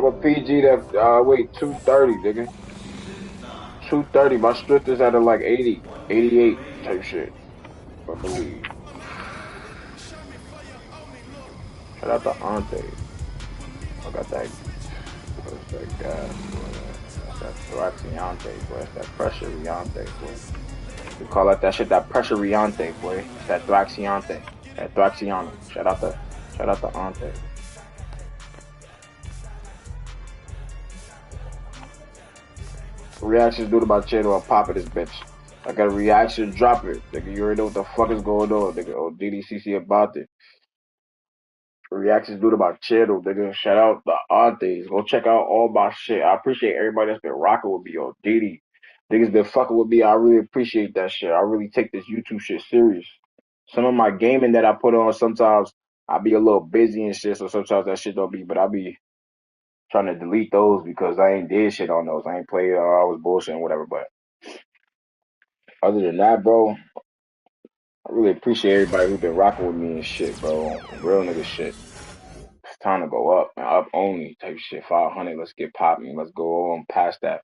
I'm a PG that, wait, 230, nigga. 230. My strength is at like 80, 88 type shit, I believe. Shout out to Ante. I got that. What's that gas, boy? That's that Thraxiante, boy. That's that pressure Riante, boy. We call that shit that pressure Riante, boy. It's that Thraxiante. That Thraxiano. Shout out to Ante. Reactions due to my channel, I'll pop it this bitch. I got a reaction, drop it. Nigga, you already know what the fuck is going on, nigga. Oh, DDCC about it. Reactions due to my channel, nigga. Shout out the aunties. Go check out all my shit. I appreciate everybody that's been rocking with me, yo. DD. Niggas been fucking with me. I really appreciate that shit. I really take this YouTube shit serious. Some of my gaming that I put on, sometimes I be a little busy and shit, so sometimes that shit don't be, but I be trying to delete those because I ain't did shit on those. I ain't played, I was bullshitting, whatever, but other than that, bro, I really appreciate everybody who been rocking with me and shit, bro. Real nigga shit. It's time to go up, man. Up only type shit. 500. Let's get popping. Let's go on past that.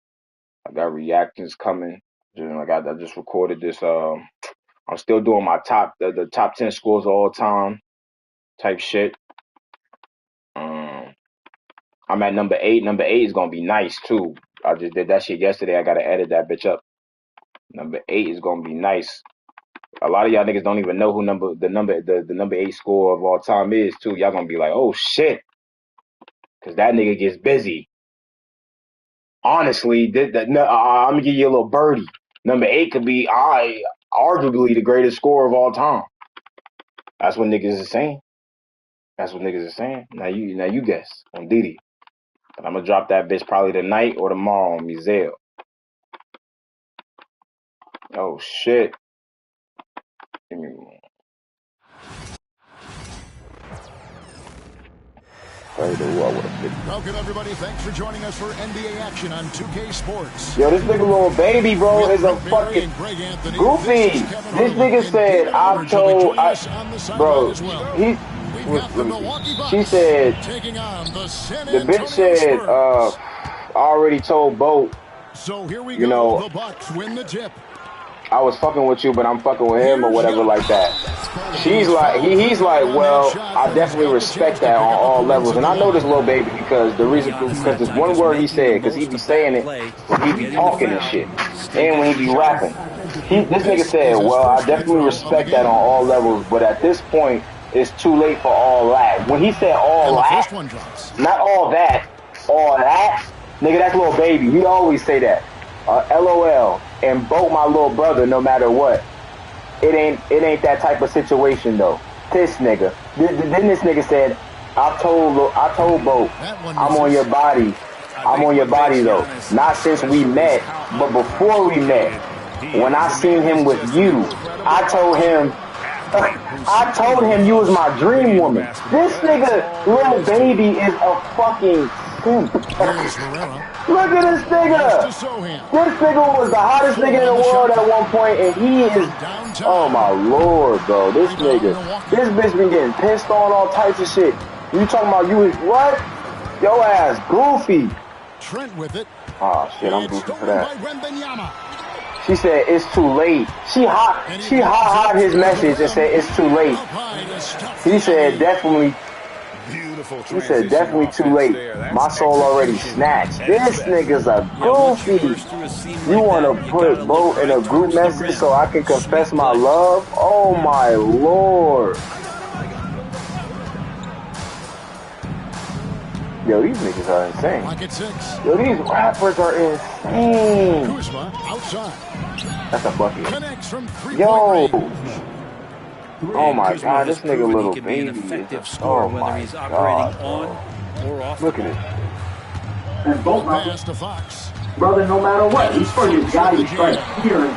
I got reactions coming. I just recorded this. I'm still doing my the top 10 scores of all time type shit. I'm at number 8. Number 8 is gonna be nice too. I just did that shit yesterday. I gotta edit that bitch up. Number 8 is gonna be nice. A lot of y'all niggas don't even know who the number 8 score of all time is too. Y'all gonna be like, oh shit, cause that nigga gets busy. Honestly, I'm gonna give you a little birdie. Number 8 could be arguably the greatest scorer of all time. That's what niggas is saying. That's what niggas is saying. Now you guess on Didi. But I'm gonna drop that bitch probably tonight or tomorrow on Mizel. Oh shit. Give me one. Welcome everybody, thanks for joining us for NBA action on 2K Sports. Yo, this nigga little baby, bro, is a fucking goofy. This nigga said, bro, she said, the bitch said, I already told Bo, so here we go, the Bucks win the tip. I was fucking with you, but I'm fucking with him or whatever like that. She's like, he's like, well, I definitely respect that on all levels. And I know this little baby because because there's one word he said, because he be saying it when he be talking and shit. And when he be rapping. This nigga said, well, I definitely respect that on all levels, but at this point, it's too late for all that. When he said all that, not all that, nigga, that's little baby. He always say that. LOL, and both my little brother, no matter what. It ain't that type of situation though. This nigga, then this nigga said, I told Bo, I'm on your body. I'm on your body though. Not since we met, but before we met. When I seen him with you, I told him you was my dream woman. This nigga, little baby, is a fucking simp. Look at this nigga. This nigga was the hottest nigga in the world at one point, and he is, oh my lord, bro. This bitch been getting pissed on all types of shit. You talking about you is what? Yo ass goofy. Trent with it. Oh shit, I'm goofy for that. She said it's too late. She hot his message and said it's too late. He said definitely. He said definitely too late. My soul already snatched. This nigga's a goofy. You want to put Bo in a group message so I can confess my love? Oh my lord. Yo, these niggas are insane. Yo, these rappers are insane. That's a bucket. Yo. Oh my god, this nigga little baby is oh my god. Look at it. And both brother, no matter what, he's for his guy, he's trying to hear and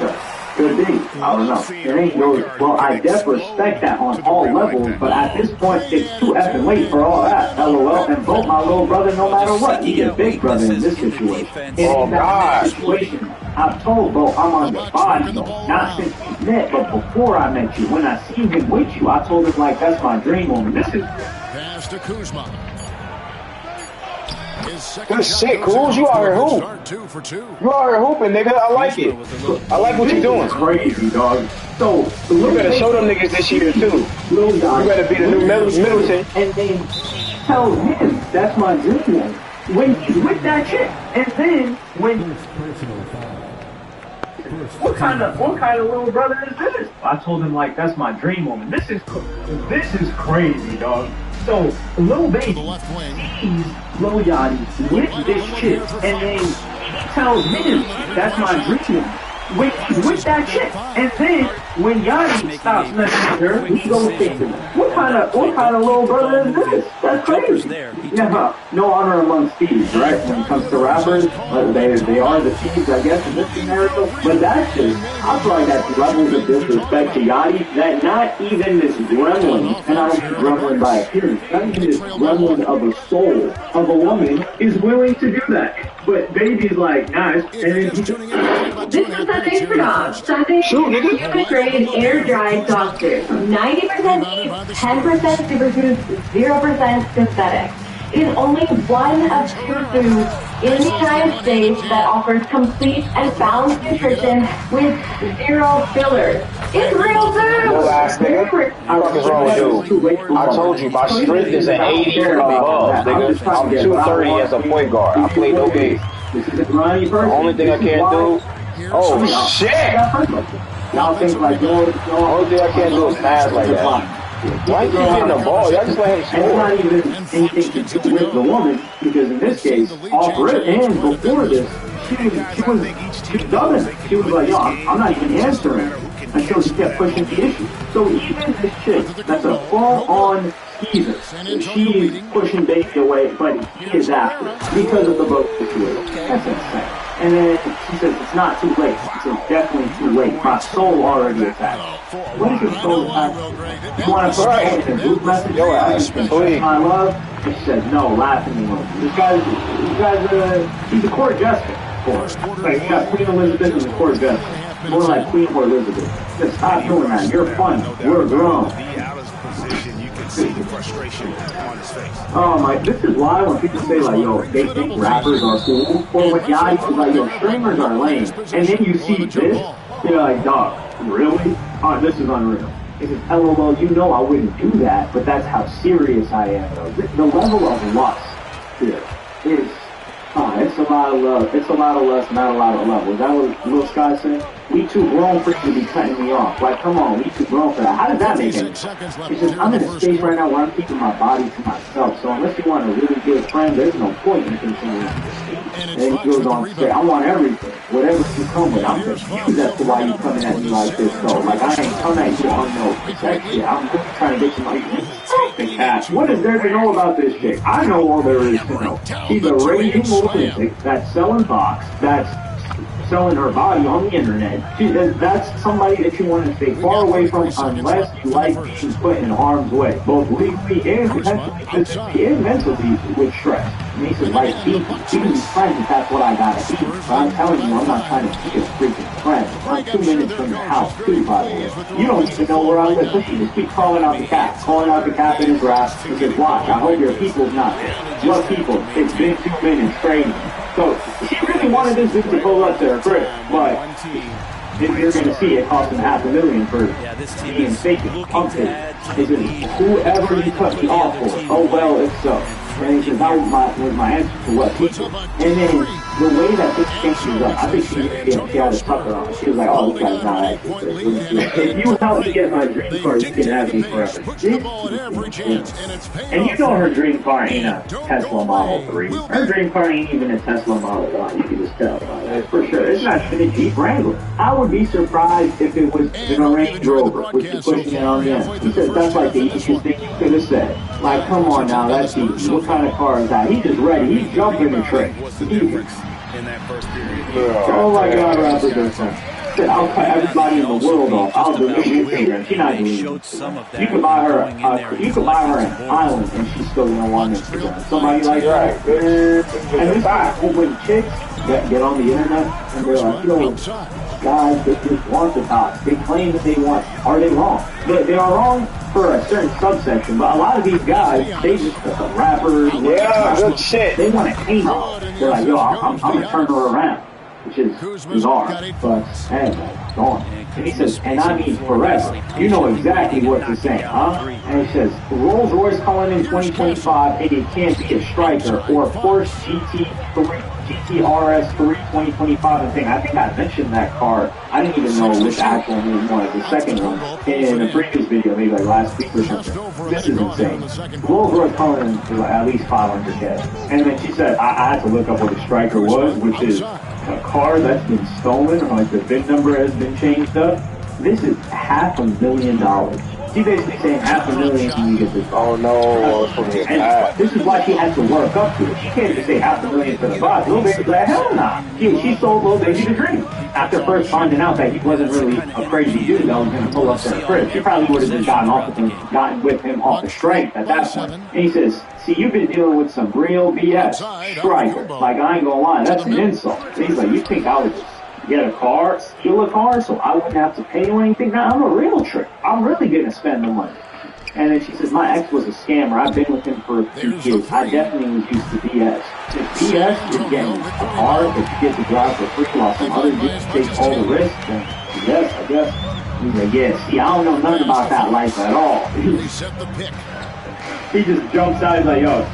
good day. I don't know. It ain't yours. Well, I definitely respect that on all levels, but at this point, it's too effing late for all that. LOL. And both my little brother, no matter what, he is big brother in this situation. Oh god. Situation, I've told Bo I'm on your body, though. Not since we met, but before I met you. When I seen him with you, I told him, like, that's my dream woman. This is... Pass to Kuzma. Good shit, Cool. You out here hoop. You out here hooping, nigga. I like it. I like what you're doing. Crazy, dog. So you better show them niggas this year too. You better be the new Middleton. And then tell him that's my dream one. When he's with that chick, and then when what kind of little brother is this? I told him like that's my dream woman. This is crazy, dog. So Lil Baby sees Lil Yachty with this chick, and then he tells him that's my dream woman. When he's with that chick, and then when Yachty stops messing with her, he goes fixing her. What kind of little brother is this? That's crazy. Yeah, no honor among thieves, right? When it comes to rappers, they are the thieves, I guess, in this scenario. But that's just, I feel like that's levels of disrespect to Yachty that not even this gremlin, and I don't mean gremlin by appearance, not even this gremlin of a soul of a woman is willing to do that. But Baby's like, nice, and then he this is Sunday for dogs. Sunday, you can trade air-dried dog food. 90% beef, 10% superfoods, 0% synthetic. It is only one of 2 foods in the United States that offers complete and balanced nutrition with 0 fillers. It's real food! No ass nigga. What is wrong with you? I told you, my strength is an 80 or above, nigga. I'm 230 as a point guard. I play no games. The only thing I can't do... Oh, shit! Y'all think like, the only thing I can't do is pass like that. Why you keep getting the ball? Y'all just let him score. It's not even anything to do with the woman, because in this case, off rip and before this, she was dubbing. She was like, yo, I'm not even answering until she kept pushing the issue. So even this chick, that's a full-on skeezer, she's pushing Baby away, but he is after because of the boat situation. That's insane. And then she says, it's not too late. She says, definitely too late. My soul already attacked. What is your soul attack? You want to put in a group message? Yo, ass, please. My love? And she says, no, laughing emoji. This guy's he's a court jester for us. Like, you got Queen Elizabeth and the court jester. More like Queen or Elizabeth. Just stop doing that. You're funny. We're grown. Oh my, this is why when people say like, yo, they think rappers are cool, or when Yachty is like, yo, streamers are lame, and then you see this, you're like, dog, really? Oh, this is unreal. It is LOL, you know I wouldn't do that, but that's how serious I am, though. The level of lust here is, it's a lot of love. It's a lot of lust, not a lot of love. Was that what Lil Sky said? We too grown for you to be cutting me off. Like, come on, we too grown for that. How does that make any sense? It's just, I'm in a stage right now where I'm keeping my body to myself. So unless you want a really good friend, there's no point in continuing to speak. And then he goes on to say, I want everything. Whatever you come with, I'm confused as to why you coming at me like this, though. Like, I ain't coming at you on no sex shit. I'm just trying to get you my cash. What is there to know about this chick? I know all there is to know. She's a raging lunatic that's selling box, that's selling her body on the internet. That's somebody that you want to stay far away from unless you like being put in harm's way, both legally and potentially physically and mentally with stress. And he says, like, he can be friends if that's what I gotta be. But I'm telling you, I'm not trying to be a freaking friend. I'm 2 minutes from your house, too, by the way. You don't even know where I live. Listen, just keep calling out the cat in his rap. He says, watch, I hope your people's not there. What people? It's been 2 minutes straight. So, she really wanted this dude to pull up to her crib, but if you're going to see it cost him $500,000 for being fake and pumped it. He says, whoever you cut me off for, oh well, it's so. And he says, that was my answer to what people. And then the way that this changes up, I think she had a sucker on. She was like, oh, this guy's not actually. If you help me get my dream car, you can have me forever. And you know her dream car ain't a Tesla Model 3. Her dream car ain't even a Tesla Model 1. You can just tell by that. For sure. It's not even a Jeep Wrangler. I would be surprised if it was in a Range Rover, which is pushing it on the end. He says that's like the easiest thing you could have said. Like, come on now, that's easy. What kind of car is that? He's just ready. He's jumping the trick. Oh my God, rappers are fun. I'll cut everybody in the world off. I'll do anything. She's not doing it. You could buy her an island and she's still gonna want Instagram. Somebody like that. And this is when chicks get on the internet and they're like, yo, guys that just want the top. They claim that they want. Are they wrong? They are wrong for for a certain subsection, but a lot of these guys, they just rappers, good shit. They want to hang on. They're like, yo, I'm gonna turn her around, which is bizarre. But anyway, go on. And he says, and I mean forever. You know exactly what to say, huh? And he says, Rolls Royce calling in 2025, and it can't be a striker or Porsche GTRS 3 2025 and thing. I think I mentioned that car. I didn't even know which actual one was the second one in a previous video, maybe like last week or something. This is insane. Rolls Royce calling in at least 500K. And then she said, I had to look up what a striker was, which is a car that's been stolen, or like the VIN number has been changed up. This is $500,000. She's basically saying $500,000 and you get this. Oh no, and this is why she has to work up to it. She can't just say $500,000 for the box. Lil Baby's like, hell nah. She sold Lil Baby the dream. After first finding out that he wasn't really a crazy dude that was going to pull up to the crib, she probably would have just gotten with him off the strength at that point. And he says, see, you've been dealing with some real BS. Striker. Like, I ain't gonna lie, that's an insult. And he's like, you think I would just get a car, steal a car, so I wouldn't have to pay you anything? Now, I'm a real trick. I'm really gonna spend the money. And then she says, my ex was a scammer. I've been with him for a few years. I definitely was used to BS. If BS is getting a car that you get to drive for free while some other dudes take all the risks, then yes, I guess. He's like, yeah, see, I don't know nothing about that life at all. He just jumps out, he's like, yo,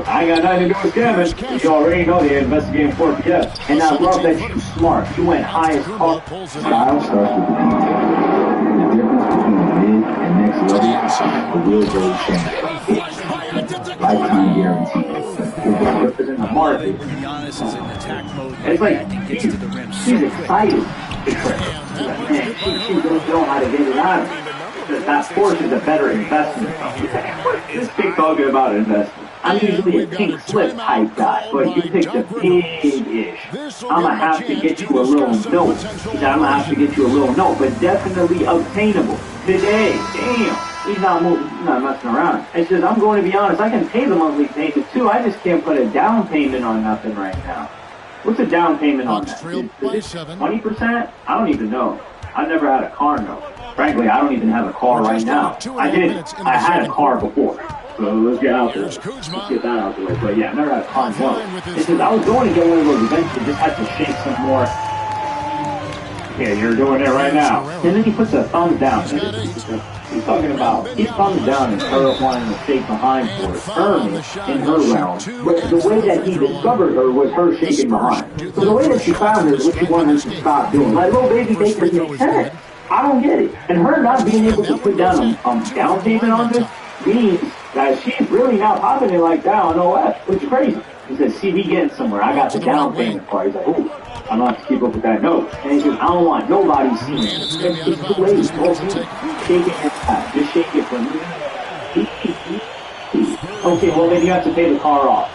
I ain't got nothing to do with scamming. You already know they're investigating 4PS. And I love that you're smart. You went highest car. Style starts with the detail. The difference between mid and next level will really change. Lifetime guarantee. If it's in the market, it's like, she's excited. Man, she doesn't know how to get it out of it. That Porsche is a better investment. This big talking about investment. I'm usually a pink slip type guy, but you picked a big-ish. I'm going to have to get you a little note. I'm going to have to get you a little note, but definitely obtainable. Today, damn. He's not moving, he's not messing around. It's just, I'm going to be honest, I can pay the monthly payment too. I just can't put a down payment on nothing right now. What's a down payment on that? Is it 20%? I don't even know. I've never had a car note. Frankly, I don't even have a car right now. I had a car before. So let's get out there. Let's get that out the way. But yeah, I never had a car note. It's just, I was going to get one of those eventually, just had to shake some more. Yeah, you're doing it right now. And then he puts a thumbs down. He's talking about, he thumbs down and her wanting to shake behind for it. Her in her realm. But the way that he discovered her was her shaking behind. So the way that she found her is what she wanted her to stop doing. Like, Lil Baby makes her make sense. I don't get it. And her not being able to put down a down payment on this means that she's really not popping it like that on OF, which is crazy. He says, see, we getting somewhere. I got the down payment part. He's like, ooh, I'm going to have to keep up with that note. And he says, I don't want nobody seeing it. It's too late. Shake it and pass. Just shake it for me. Okay, well, then you have to pay the car off.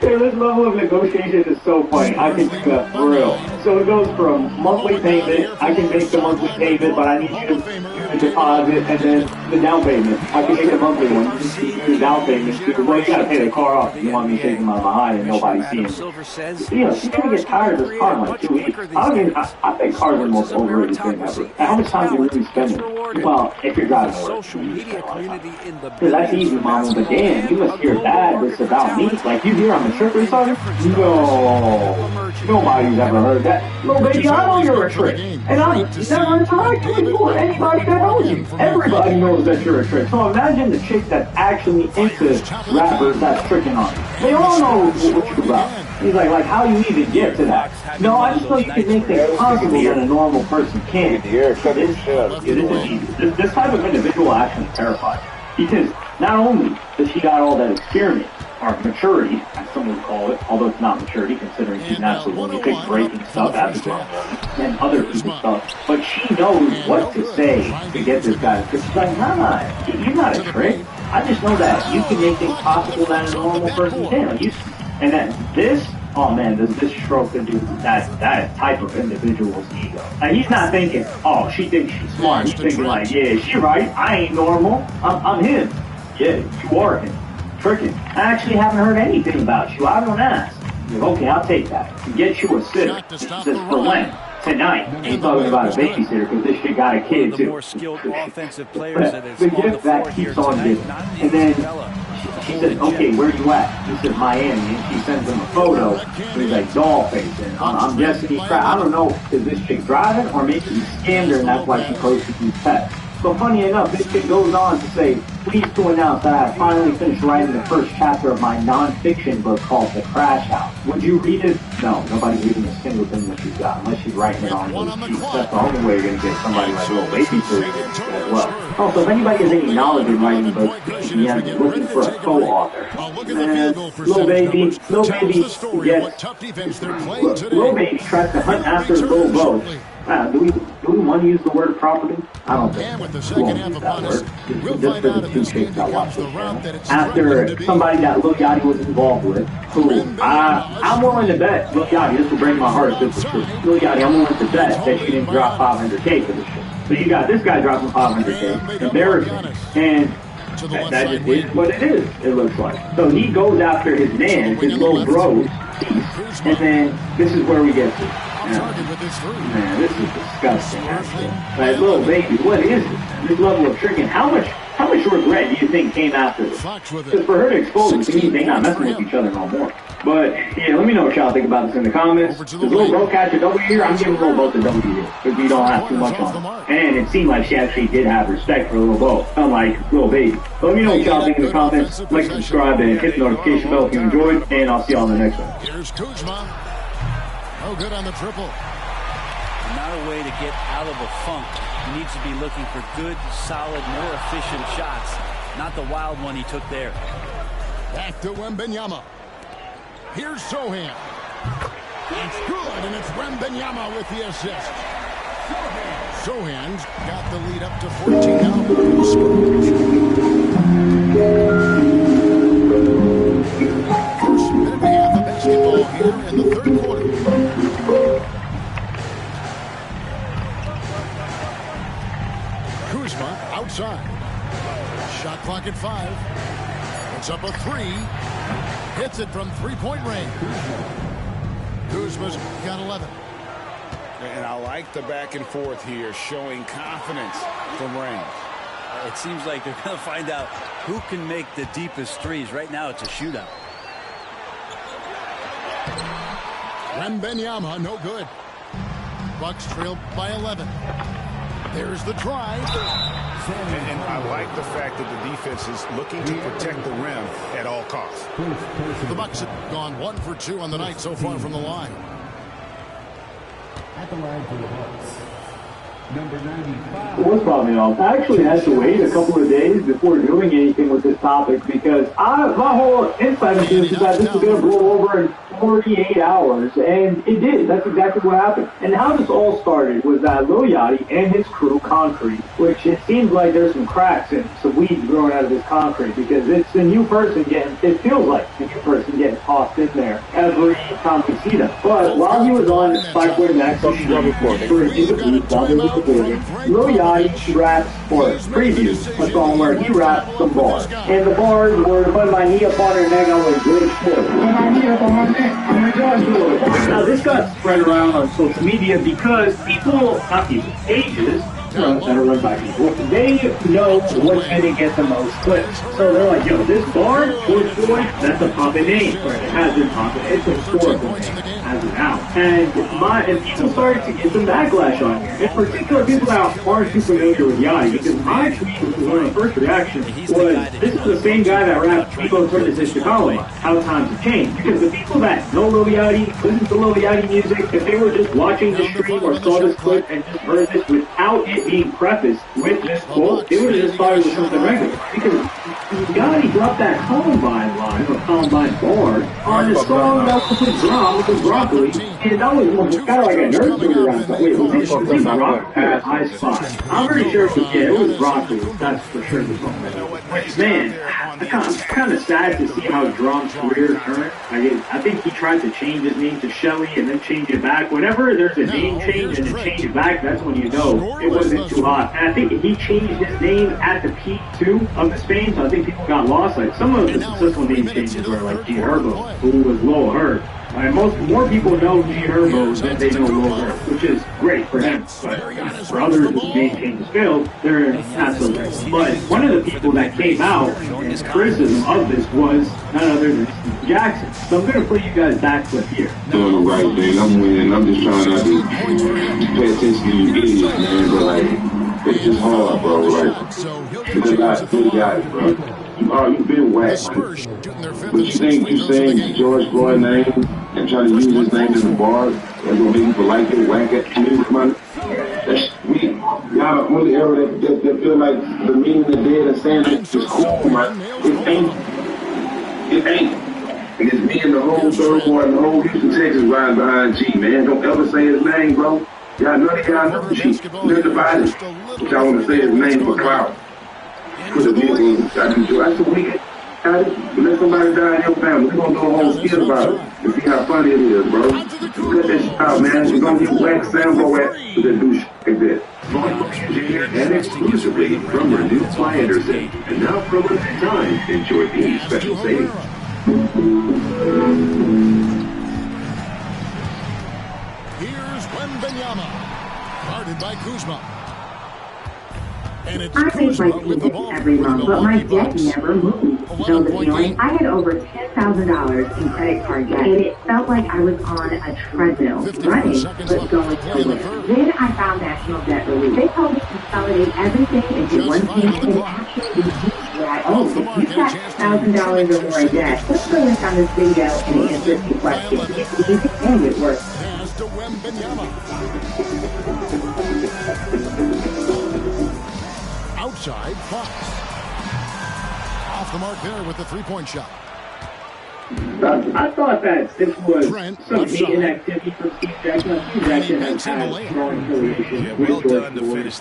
This level of negotiation is so funny. I can do that for real. So it goes from monthly payment. I can make the monthly payment, but I need you to do the deposit and then the down payment. I can make the monthly one. You just do the down payment. Well, you gotta pay the car off. You want me taking my behind and nobody seeing it. You know, she's gonna get tired of this car in like 2 weeks. I think cars are the most overrated thing ever. How much time do you really spend it? Well, if you're driving to work. Because that's easy, mama, but damn, you must hear bad this about me. Like, you hear I'm a trick or something? No. Nobody's ever heard that. Lil Baby, I know you're a trick. And I've never interacted with you or anybody that knows you. Everybody knows that you're a trick. So imagine the chick that's actually into rappers that's tricking on you. They all know what you're about. He's like how you even get to that? No, I just know you can make things possible that a normal person can't. This type of individual actually terrifies. Because not only does she got all that experience, or maturity, as some would call it, although it's not maturity, considering she's naturally when you pick breaking stuff at the ground and other people's stuff, but she knows what to say to get this guy. Because she's like, nah, you're not a trick. I just know that you can make things possible that a normal person can. And that this, oh man, does this stroke to do that type of individual's ego. And he's not thinking, oh, she thinks she's smart. He's thinking like, yeah, she right. I ain't normal. I'm him. Yeah, you are him. Tricking. I actually haven't heard anything about you. I don't ask. Okay, I'll take that. Get you a sitter. It says for when? tonight. Ain't talking about a babysitter because this shit got a kid too. More skilled offensive players that the gift that keeps on giving. And then she said, okay, where you at? He said, Miami. And she sends him a photo. And he's like, doll face. And I'm guessing he's trying. I don't know, is this chick driving or maybe he scammed her and that's why she posted these texts. So funny enough, this chick goes on to say, pleased to announce that I have finally finished writing the first chapter of my non-fiction book called The Crash House. Would you read it? No, nobody's reading a single thing that she's got, unless she's writing it on those sheets. That's the only way you're going to get somebody like Lil Baby to read it as well. Also, if anybody has any knowledge in writing books, he has been looking for a co-author. Lil Baby gets... Look, Lil Baby tries to hunt after Lil Bo. Do we want to use the word property? I don't think we won't use that word. Just for the two chicks that watch this channel. After somebody that Lil Yachty was involved with, who I'm willing to bet, Lil Yachty, this will break my heart if this is true. Lil Yachty, I'm willing to bet that she didn't drop $500K for this shit. So you got this guy dropping $500K, embarrassing, and that just is what it is, it looks like. So he goes after his man, his little bro, and then this is where we get to. Man, this is disgusting. Like, Lil Baby, what is this? This level of tricking. How much regret do you think came after this? Because for her to expose them, to me, they're not messing with each other no more. But, yeah, let me know what y'all think about this in the comments. Does Lil Bro catch a W here? I'm giving Lil Bo the W here. Because we don't have too much on her. And it seemed like she actually did have respect for Lil Bo, unlike Lil Baby. So let me know what y'all think in the comments. Like, subscribe, and hit the notification bell if you enjoyed. And I'll see y'all in the next one. Here's Kuzma. No good on the triple. Not a way to get out of a funk. He needs to be looking for good, solid, more efficient shots. Not the wild one he took there. Back to Wembanyama. Here's Sohan. It's good, and it's Wembanyama with the assist. Sohan's got the lead up to 14 now. First minute and a half of basketball here in the third quarter. Kuzma outside. Shot clock at 5. It's up a 3. Hits it from three-point range. Kuzma's got 11. And I like the back and forth here, showing confidence from range. It seems like they're going to find out who can make the deepest threes. Right now, it's a shootout. Wembanyama, no good. Bucks trailed by 11. There's the drive. And I like the fact that the defense is looking to protect the rim at all costs. The Bucks have gone 1 for 2 on the night so far from the line. At the line for the Bucks, number 95. What's probably off? I actually had to wait a couple of days before doing anything with this topic because my whole insight into this is that this is going to blow over in 48 hours, and it did. That's exactly what happened. And how this all started was that Lil Yachty and his crew, Concrete, which it seems like there's some cracks and some weeds growing out of this concrete because it's a new person it feels like a new person getting tossed in there every time we see them. But while he was on Spikeway Max for while they were recording, Lil Yachty raps, or previews, a song where he raps some bars. And the bars were to put my knee up on her neck, I was good shit. Put my knee up on my neck. Now this got spread around on social media because pages that are run by people, they know what's going to get the most clicks. So they're like, yo, this bar, George Floyd, that's a poppin' name. Or it has been poppin'. It's a historical name as of now. And people started to get some backlash on here. In particular, people that aren't too familiar with Yachty, because my tweet, which was one of the first reactions, was this is the same guy that rapped Chico's Witnesses to Chicago, how times have changed. Because the people that know Lil Yachty, listen to Lil Yachty music, if they were just watching the stream or saw this clip and just heard this without it being prefaced with this quote, they would have just thought it was something regular. Because Yachty dropped that Columbine line, or Columbine bar, on the song that was with Drum, which was Broccoli, and that was kind of like a nerd story around that. Wait, was it Broccoli? I Spy. I'm pretty sure it was Broccoli, that's for sure the song. Man, I'm kind of sad to see how Drum's career turned. I think he tried to change his name to Shelly and then change it back. Whenever there's a name change and then change it back, that's when you know it wasn't too hot. And I think he changed his name at the peak, too, of his fame, so I think people got lost. Like, some of the successful name changes were like G Herbo, who was Lil Herb. More people know G Herbo than they know Lil Herb, which is great for him. But for others who maintain the skills, they're not so great. But one of the people that came out in criticism of this was none other than Steve Jackson. So I'm going to put you guys back clip here. Doing the right thing. I'm winning. I'm just trying not to pay attention to you idiots, man. But like, it's just hard, bro. Like, because I still got it, bro. You've been whacked. But you think you saying George Floyd's name and trying to use his name in the bar that's gonna make people like it, whack it, man? That's weak. Y'all the only era that feel like the meaning of dead and saying it's cool, man. It ain't. It ain't. And it's me and the whole third boy and the whole Houston, Texas riding behind G, man. Don't ever say his name, bro. Y'all none of y'all know G. None about it. But y'all want to say his name for clout. Put a vehicle, that's a weekend. Let somebody die in your family. We're going to do a whole skit about it to see how funny it is, bro. Cut that shit out, man. You're going to get whacked, Sambo at with that douche like that. And exclusively from Renewed by Anderson. And now for a limited time, enjoy these special savings. Here's Wembanyama, guarded by Kuzma. I make my payment every month, but my debt never moved. Know the feeling? I had over $10,000 in credit card debt, and it felt like I was on a treadmill, running, but going nowhere. Then I found National Debt Relief. They told me to consolidate everything into one payment and actually reduce what I owe. If you've got $1,000 or more in debt, click the link on this video and answer a few questions. It's easy and it works. Pass to Wembanyama. Outside, Fox. Off the mark there with the three-point shot. I thought that this was some inactivity from Steve Jackson. Steve Jackson has had strong affiliation with George Floyd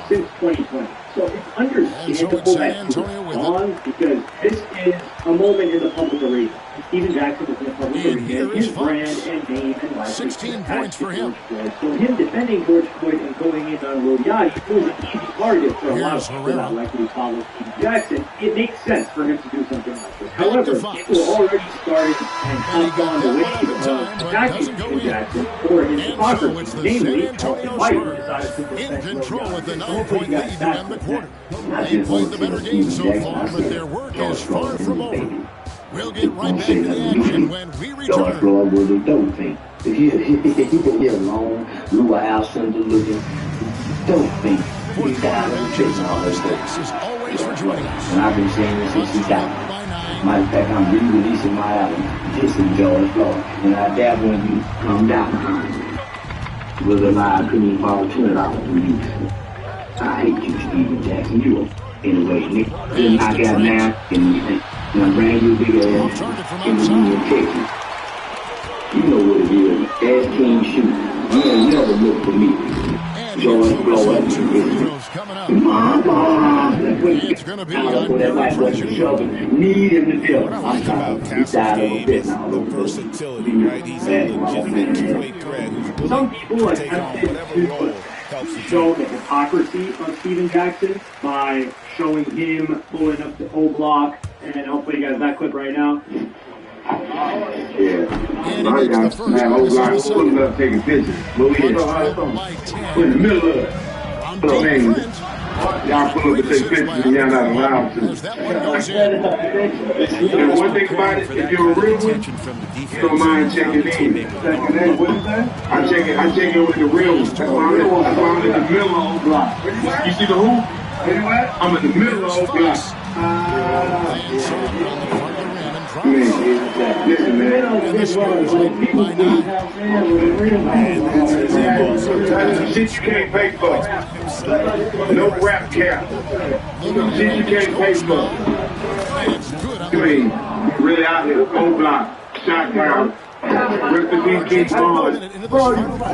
since 2020. So it's understandable that he was on because this is a moment in the public arena. Stephen Jackson is in the public arena. His brand and name and life 16 points for him. So him defending George Floyd and going in on a road, yeah, he was an easy target for a lot of people that likely follow Stephen Jackson. It makes sense for him to do something like this. However, people already started and have gone the way of attacking Stephen Jackson for his hypocrisy, namely how Biden decided to defend in control with the 9-point lead to end the quarter. They played the better game so far, but their work is far from over. We'll get right back to the action when we return. George Floyd was a dope thing. He a long, blue eye center looking dope thing. He died on the chasing all those things. And I've been saying this since he died. Matter of fact, I'm re-releasing my album, This is George Floyd. And I dab when you come down behind me. Was a lie, I couldn't even borrow $20 from you. I hate you, Stephen Jackson. You anyway, nigga. Then I got mad and I'm brand new big ass in the Texas. You know what it is. Ass King shoot. You ain't never look for me. George Floyd is mama. It's going to be on trouble. Need him to tell. I'm about Castle's game, the versatility, right? He's a legitimate two-way threat. Some people attempted to show the hypocrisy of Stephen Jackson by showing him pulling up the O block, and I'll play you guys that clip right now. Yeah. My guy, man, O block pulling up, taking pictures. Move in. We're in the middle of it. So, man, y'all pull up to take pictures and y'all not allowed to. And one thing about it, if you're a real one, you don't mind checking in. I check in with the real one. That's why I'm in the middle of the block. You see the hoop? I'm in the middle of the block. Listen, man. Shit you can't pay for. No rap cap. Shit you can't pay for. You ain't really out here. O-block, shot down. Rest of these kids gone.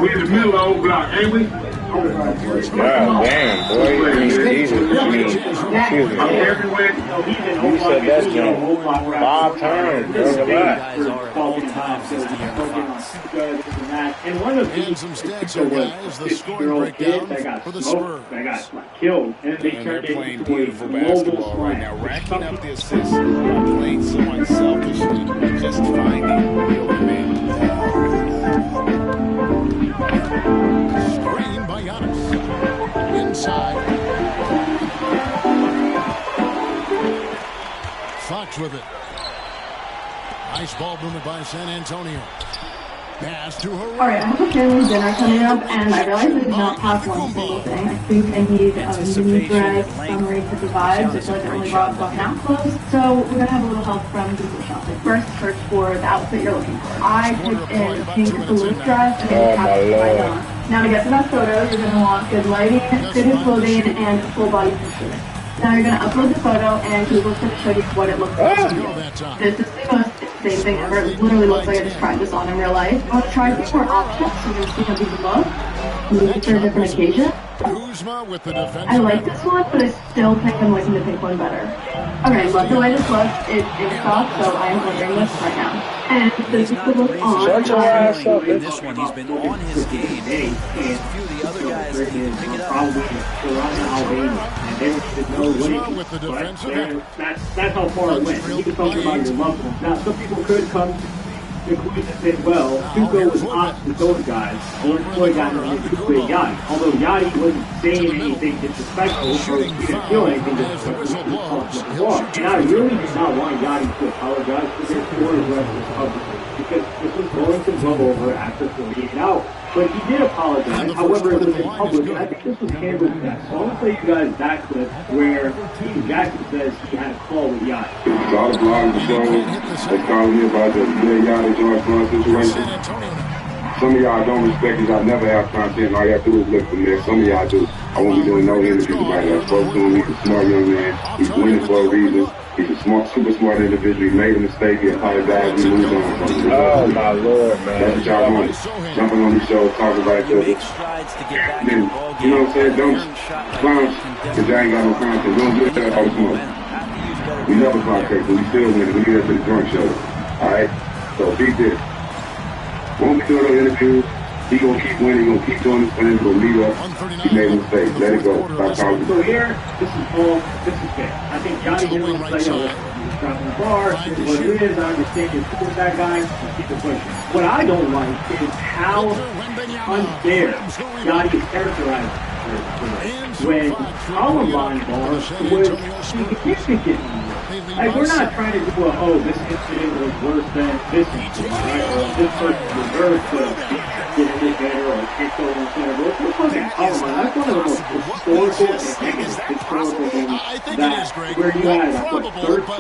We're in the middle of O-block, ain't we? God damn, boy. Jesus. I'm everywhere. You said that's jump 5 times. That's a lot. Guys are at all times this year. And one of these some stats here, guys. The scoring breakdown for the Spurs. They got killed, and they turned they're playing into beautiful basketball right now, racking up the assists, playing so unselfishly, just finding the open man. Screen by Giannis. Inside. Fox with it. Nice ball movement by San Antonio. Pass to her. Alright, I have a family dinner coming up, and I realize I did not have one single thing. I think I need a mini dress, summary to the vibes. I feel like I only brought about half clothes. So we're going to have a little help from Google Shopping. First, search for the outfit you're looking for. I typed in pink velour dress and then caption. Now to get the best photos, you're going to want good lighting, fitted clothing, and a full body picture. Now you're going to upload the photo, and Google's going to show you what it looks like. This is the most insane thing ever. It literally looks like I just tried this on in real life. I want to try a few more options so you're going to see how these look. Maybe for a different occasion. I like this one, but I still think I'm liking the pink one better. Okay, love the way this looks. It's in stock, so I am ordering this right now. And this is the look on. In this one, he's been on his game. A few of the other guys that can pick it up. That's how far it went. You can talk about your loved ones. Now, some people could come to conclusion and say, well, Tuco was opposite those guys. Or Floyd got into Tuco Yachty. Although Yachty wasn't saying anything disrespectful, or he didn't feel anything disrespectful. And I really did not want Yachty to apologize for this or the rest of his publicly. Because this was going to blow over after 48 hours. But he did apologize, however, it was in public, and I think this was handled best. So I want to play you guys that clip where Steve Jackson says he had a call with Yachty. So I was blogging the show, they called me about the Yachty George Floyd situation. Some of y'all don't respect it, y'all never have content, all you have to do is look from there. Some of y'all do. I won't be doing no interviews about it. I spoke to him, he's a smart young man, he's winning for a reason. He's a smart, super smart individual. He made a mistake. He apologized. He moved on. Oh, my Lord, man. That's what y'all want. Jumping on these shows, talking about each other. Then, you know what I'm saying? Don't clowns, because y'all ain't got no content. We don't get that all the smoke. We never contact, but we still win. We get up to the drunk show. All right? So, beat this. Won't be doing no interviews. He gonna keep winning. He gonna keep doing his thing. He's gonna lead up. He made a mistake. Let it go. Stop talking. So here, this is fair. I think Yachty didn't want to say, oh, he's dropping the bar. It's what it is. I understand you're cool with that guy. Keep it pushing. What I don't like is how unfair Yachty is characterized when Columbine bar was significant. Like, we're not trying to do this incident was worse than this incident, right? Or this person deserves to get a bit better or kick over and center. We're talking Columbine. That's one of the most historical and historical things that where you had, what, 13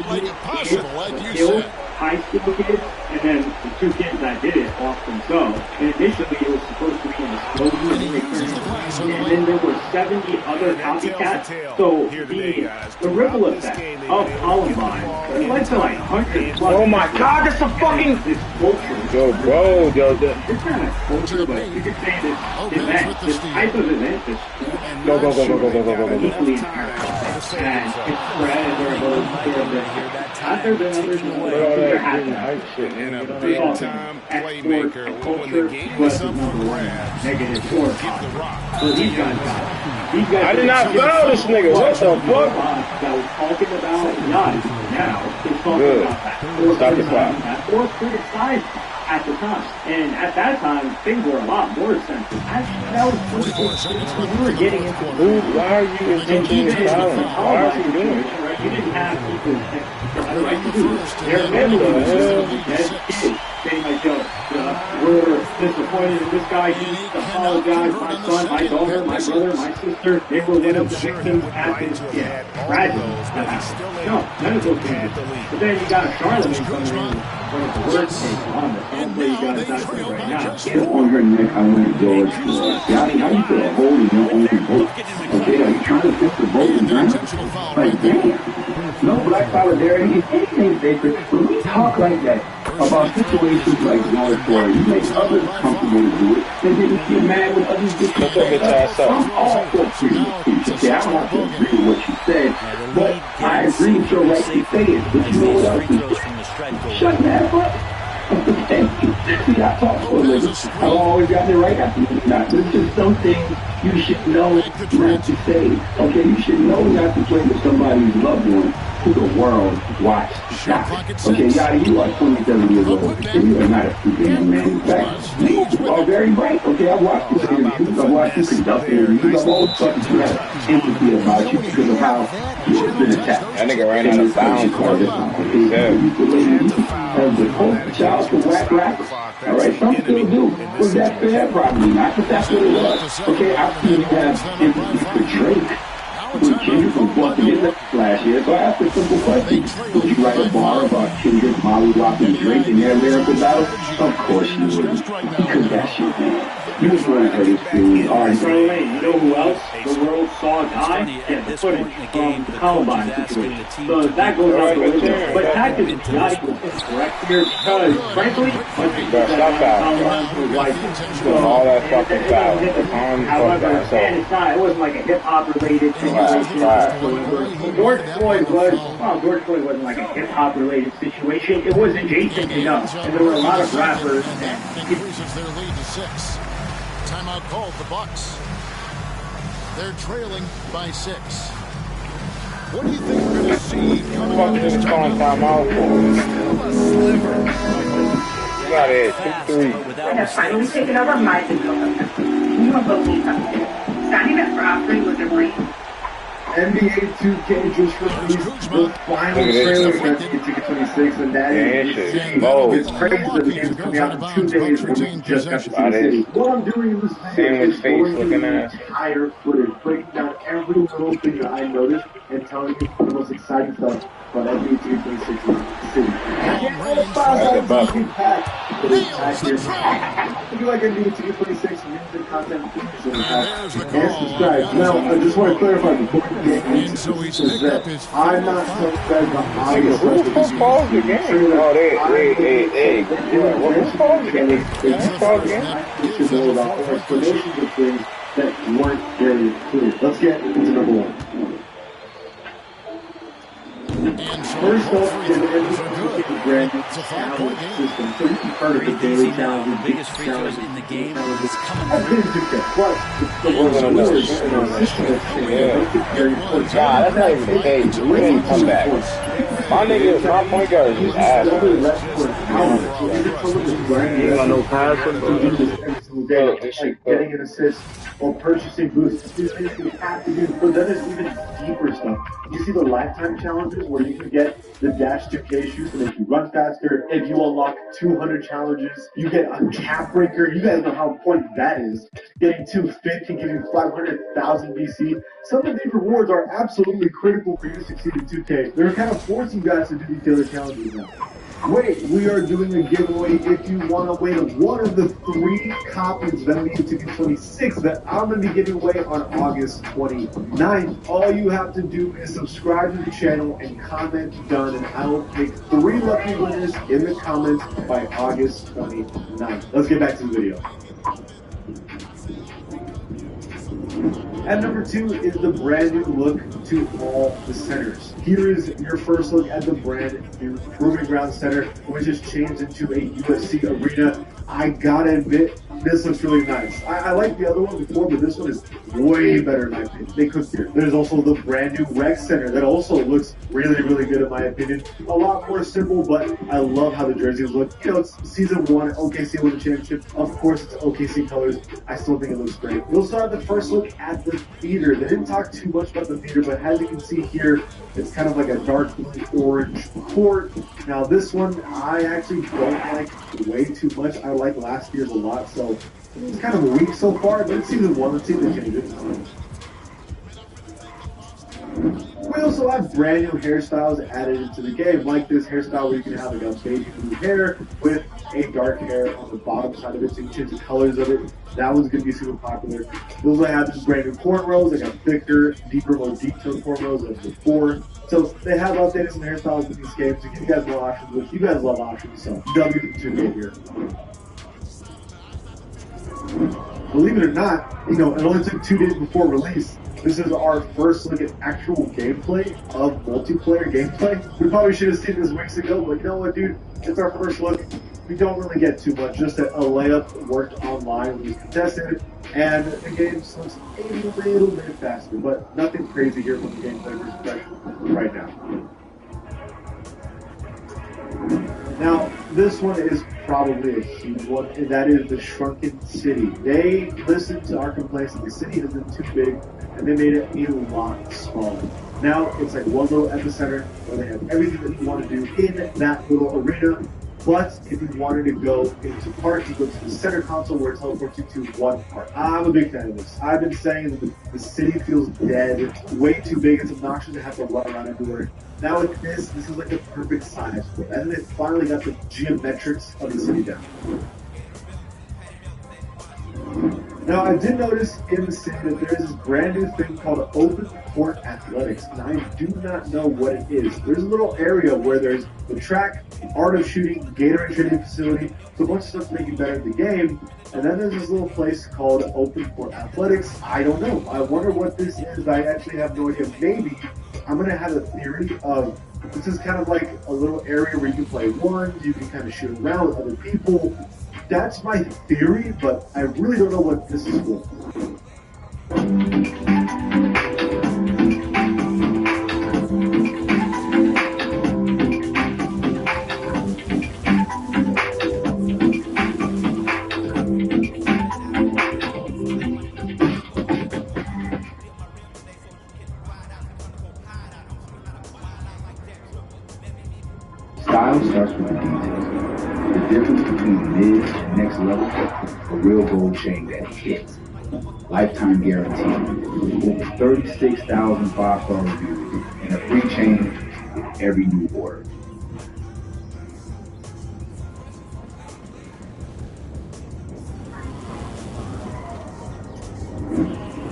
kids killed, high school kids, and then the 2 kids that did it off themselves. And initially it was supposed to be in the Slowly, and then there were 70 other copycats. So the ripple effect of Columbine, it led to like hundreds. Oh my God, that's a fucking this culture. Yo, bro, It's not a culture, but you could say this event, this type of event, this go. equally imperative. And it's spread and there been others in the way. There has been. And a big-time playmaker when the game was up for grabs. Negative 4. So these guys got it. I did not follow this nigga. What the fuck? That was talking about Yachty. Now, he's talking about that. Stop the clock. Or criticized at the time. And at that time, things were a lot more sensitive. Actually, that was we were getting into dude, why are you intentionally violent? Why are you doing it? You didn't have people like to do this. Their family was dead kids saying like, yo, we're disappointed in this guy. He needs to apologize. My son, my daughter, my brother, my sister, they were one of the victims at this tragedy. No, none of those things. But then you got Charlemagne coming in. One of the worst things on this. I'll play you guys that thing right now. Get on her neck, I want George Floyd. Yachty, how you put a hole in your own vote? Okay, are you trying to fix the vote in that? Like, damn. No black solidarity is anything sacred. When we talk like that about situations like George Floyd, you make others comfortable to do it, and then you get mad when others get I'm all for freedom of speech. Okay, I don't have to agree with what you said, but I agree with your right to say it. But you know what else? Shut that up. Okay. got talked for a living. I've always gotten it right after you. Now, there's just some things you should know not to say. Okay, you should know not to play with somebody's loved one who the world watched. Okay, Yachty, you are 27 years old. And you are not a stupid young man. In fact, you are very bright. Okay, I've watched you interviews. I've watched you conduct interviews. I've always thought that you had empathy about you because of how you've been attacked. That nigga ran out of bounds. As the poster child for whack rappers. All right, some still do. Was that fair? Probably not, but that's what it was. Okay, I've seen you have empathy for Drake. With Kendrick from fucking in last year, so I asked a simple question. Would you write a bar about Kendrick, Molly, Rock, and Drake in their lyrical battle? Of course you wouldn't. Because that's shit, man. You just want to hurt his feelings. All right, Charlamagne, you know who else the world saw die? Yeah, the footage from the Columbine situation. So that goes out the window. But tactically, Yachty was correct here because, frankly, I think that Columbine was like all that fucking foul. However, it wasn't like a hip-hop related situation. George Floyd wasn't like a hip-hop related situation. It was adjacent enough, and there were a lot of rappers. Increases their lead to 6. Timeout called the Bucks. They're trailing by 6. What do you think we're going to see coming out of this timeout? Still a sliver. You got it. 2-3. I have finally taken over my control of them. You won't believe something. Signing up for offering was a breeze. NBA2k just released the final trailer for NBA2k25 and that is it's crazy that the game's coming out in 2 days when we just got to see it. What I'm doing in this video is going through the entire footage, breaking down every little thing that I noticed and telling you the most exciting stuff about NBA2k25 City. I can't let it find out if packed, but it's packed here. If you like NBA2k26 music content, and subscribe. Now, I just want to clarify before we get into this is that I'm not telling you guys the obvious stuff. Who paused the game? Oh, they what's paused the game? Who's paused the game? You should know about explanations of things that weren't very clear. Let's get into number 1. First off, is the brand new challenge system. So you've heard of the daily challenge, the biggest free throws in the game. I've been to that, but it's the worst system that's very important. Nah, that's not even the case. We need to come back. My nigga, my point guard is just ass. You got no passing, bro. Like getting an assist or purchasing boosts. These things you have to do, but then there's even deeper stuff. You see the lifetime challenges where you can get the Dash 2K shoes to make you run faster. If you unlock 200 challenges, you get a cap breaker. You guys know how important that is. Getting 250 can give you 500,000 BC. Some of these rewards are absolutely critical for you to succeed in 2K. They're kind of forcing you guys to do these daily challenges now. Wait, we are doing a giveaway if you want to win one of the 3 copies of NBA2k26 that I'm going to be giving away on August 29th. All you have to do is subscribe to the channel and comment done, and I will pick 3 lucky winners in the comments by August 29th. Let's get back to the video. At number 2 is the brand new look to all the centers. Here is your first look at the brand new Proving Ground Center, which has changed into a UFC arena. I gotta admit, this looks really nice. I like the other one before, but this one is way better in my opinion. They cooked here. There's also the brand new Rec Center that also looks really, really good in my opinion. A lot more simple, but I love how the jerseys look. You know, it's season 1, OKC won the championship. Of course, it's OKC colors. I still think it looks great. We'll start the first look at the theater. They didn't talk too much about the theater, but as you can see here, it's kind of like a dark orange court. Now this one, I actually don't like way too much. I like last year's a lot, so it's kind of weak so far, but it's season 1. Let's see if they change it. We also have brand new hairstyles added into the game, like this hairstyle where you can have like a baby blue hair with a dark hair on the bottom side of it, so you can change the colors of it. That one's going to be super popular. We also have these brand new cornrows, like a thicker, deeper, more detailed cornrows than before. So they have updated some hairstyles in these games to give you guys more options, which you guys love options, so W from 2K here. Believe it or not, you know, it only took 2 days before release. This is our first look at actual gameplay of multiplayer gameplay. We probably should have seen this weeks ago, but you know what, dude? It's our first look. we don't really get too much. Just a layup worked online was contested, and the game looks a little bit faster, but nothing crazy here from the gameplay perspective right now. Now, this one is probably a huge one, and that is the Shrunken City. They listened to our complaints that the city has been too big, and they made it a lot smaller. Now, it's like one little epicenter where they have everything that you want to do in that little arena. But if you wanted to go into park, you go to the center console where it teleports you to one park. I'm a big fan of this. I've been saying that the city feels dead, way too big. It's obnoxious to have to run around everywhere. Now with this is like the perfect size for it. And then they finally got the geometrics of the city down. Now, I did notice in the city that there is this brand new thing called Open Court Athletics, and I do not know what it is. There's a little area where there's the track, art of shooting, Gatorade training facility, so a bunch of stuff to make you better at the game, and then there's this little place called Open Court Athletics. I don't know. I wonder what this is. I actually have no idea. Maybe I'm going to have a theory of this is kind of like a little area where you can play ones, you can kind of shoot around with other people. That's my theory, but I really don't know what this is for. Style starts with the details. The difference between mid and next level, a real gold chain that hits. Lifetime guarantee. Over 36,000 5-star reviews and a free chain with every new order.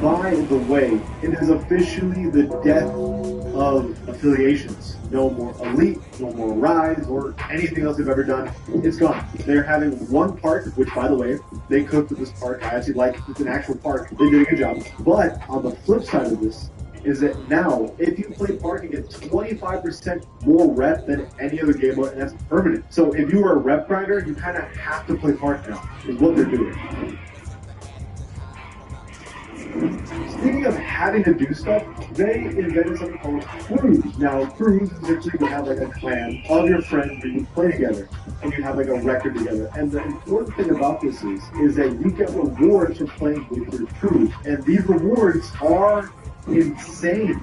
By the way, it is officially the death of affiliations. No more Elite, no more Rise, or anything else they've ever done. It's gone. They're having one park, which, by the way, they cooked with this park. I actually like it's an actual park. They did a good job. But on the flip side of this is that now, if you play park, you get 25% more rep than any other game mode, and that's permanent. So if you are a rep grinder, you kind of have to play park now, is what they're doing. Speaking of having to do stuff, they invented something called crews. Now, crews is essentially you have like a clan of your friends that you play together, and you have like a record together. And the important thing about this is that you get rewards for playing with your crew, and these rewards are insane.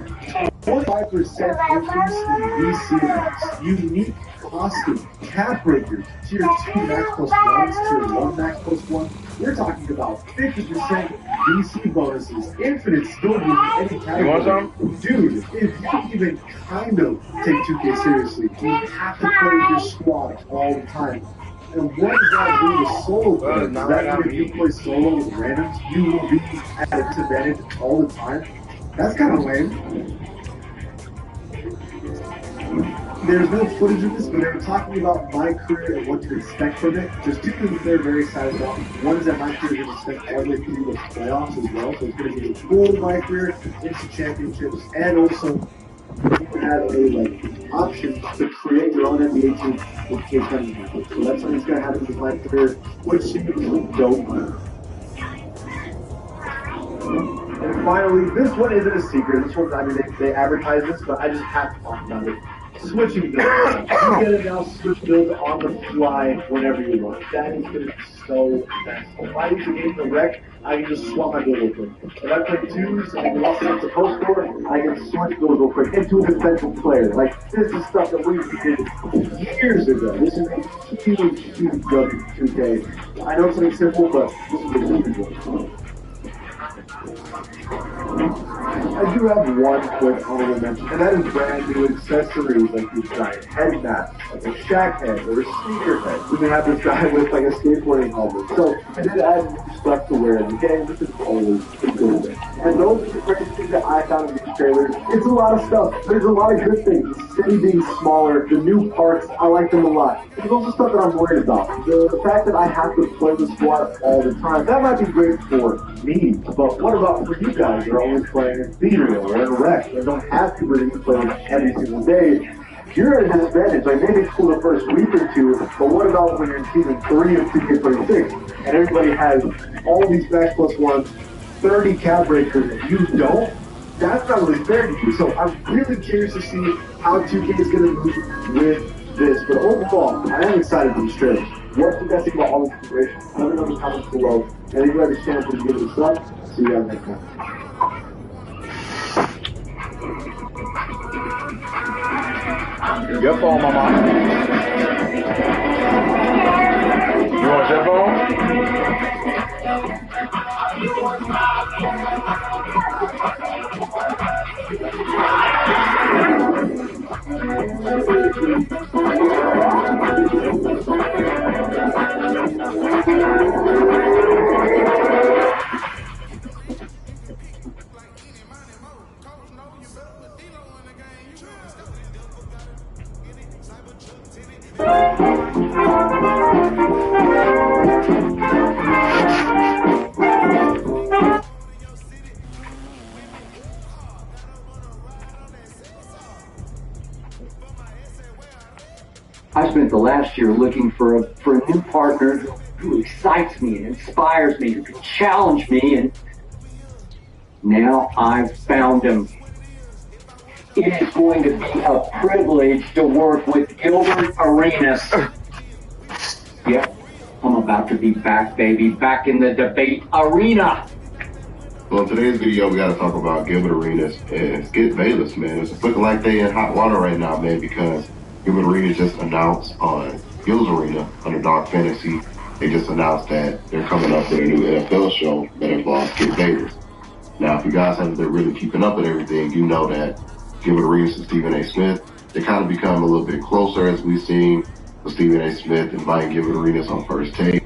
25% increase in VC events, unique costume, cap breakers, tier 2 max plus 1s, tier 1 max plus 1. We're talking about 50% VC bonuses, infinite skill moves in any category. You want some? Dude, if you even kind of take 2K seriously, you have to play with your squad all the time. And what does that do to solo play? Does that mean if you play solo with randoms, you will be at a disadvantage all the time? That's kind of lame. There's no footage of this, but they're talking about my career and what to expect from it. There's two things they're very excited about. One is that my career is going to extend all the way through the playoffs as well, so it's going to be a full my career into championships, and also you have a option to create your own NBA team with K25. So that's something that's going to happen with my career, which seems dope. And finally, this one isn't a secret. This one, I mean, they advertise this, but I just have to talk about it. Switching builds. You get it now, switch builds on the fly whenever you want. That is going to be so fast. If I use the game to wreck, I can just swap my build real quick. If I play twos and you want to post score, I can switch build real quick into a defensive player. Like, this is stuff that we did years ago. This is a huge, huge W2K. I know it's something simple, but this is a huge one. I do have one quick honorable mention, and that is brand new accessories like these giant head masks, like a Shaq head or a sneaker head. We can have this guy with like a skateboarding helmet. So I did add new stuff to wear in the game. This is always a good thing. And those are the great things that I found in these trailers. It's a lot of stuff. There's a lot of good things. The city being smaller, the new parks, I like them a lot. There's also stuff that I'm worried about. The fact that I have to play the squad all the time, that might be great for me, but what about for you guys? You're only playing in Theater or in Rec, and don't have people that you play with every single day. you're at an advantage. Like, maybe it's cool the first week or two, but what about when you're in season 3 of 2K26 and everybody has all these Max Plus ones, 30 cap breakers, and you don't? That's not really fair to you. So I'm really curious to see how 2K is going to move with this. But overall, I am excited for these trailers. What do you guys think about all this information? Let me know in the comments below. And if you have a chance to give it a sub, see you guys next time. Your phone, mama. You want your phone? I spent the last year looking for a new partner who excites me and inspires me, who can challenge me, and now I've found him. It is going to be a privilege to work with Gilbert Arenas. Yep, I'm about to be back, baby, back in the debate arena. Well, in today's video, we got to talk about Gilbert Arenas and Skip Bayless, man. It's looking like they in hot water right now, man, because Gilbert Arenas just announced on Gil's Arena, Underdog Fantasy, they just announced that they're coming up with a new NFL show that involves Skip Bayless. Now, if you guys haven't been really keeping up with everything, you know that Gilbert Arenas and Stephen A. Smith, they kind of become a little bit closer, as we've seen with Stephen A. Smith inviting Gilbert Arenas on First Take.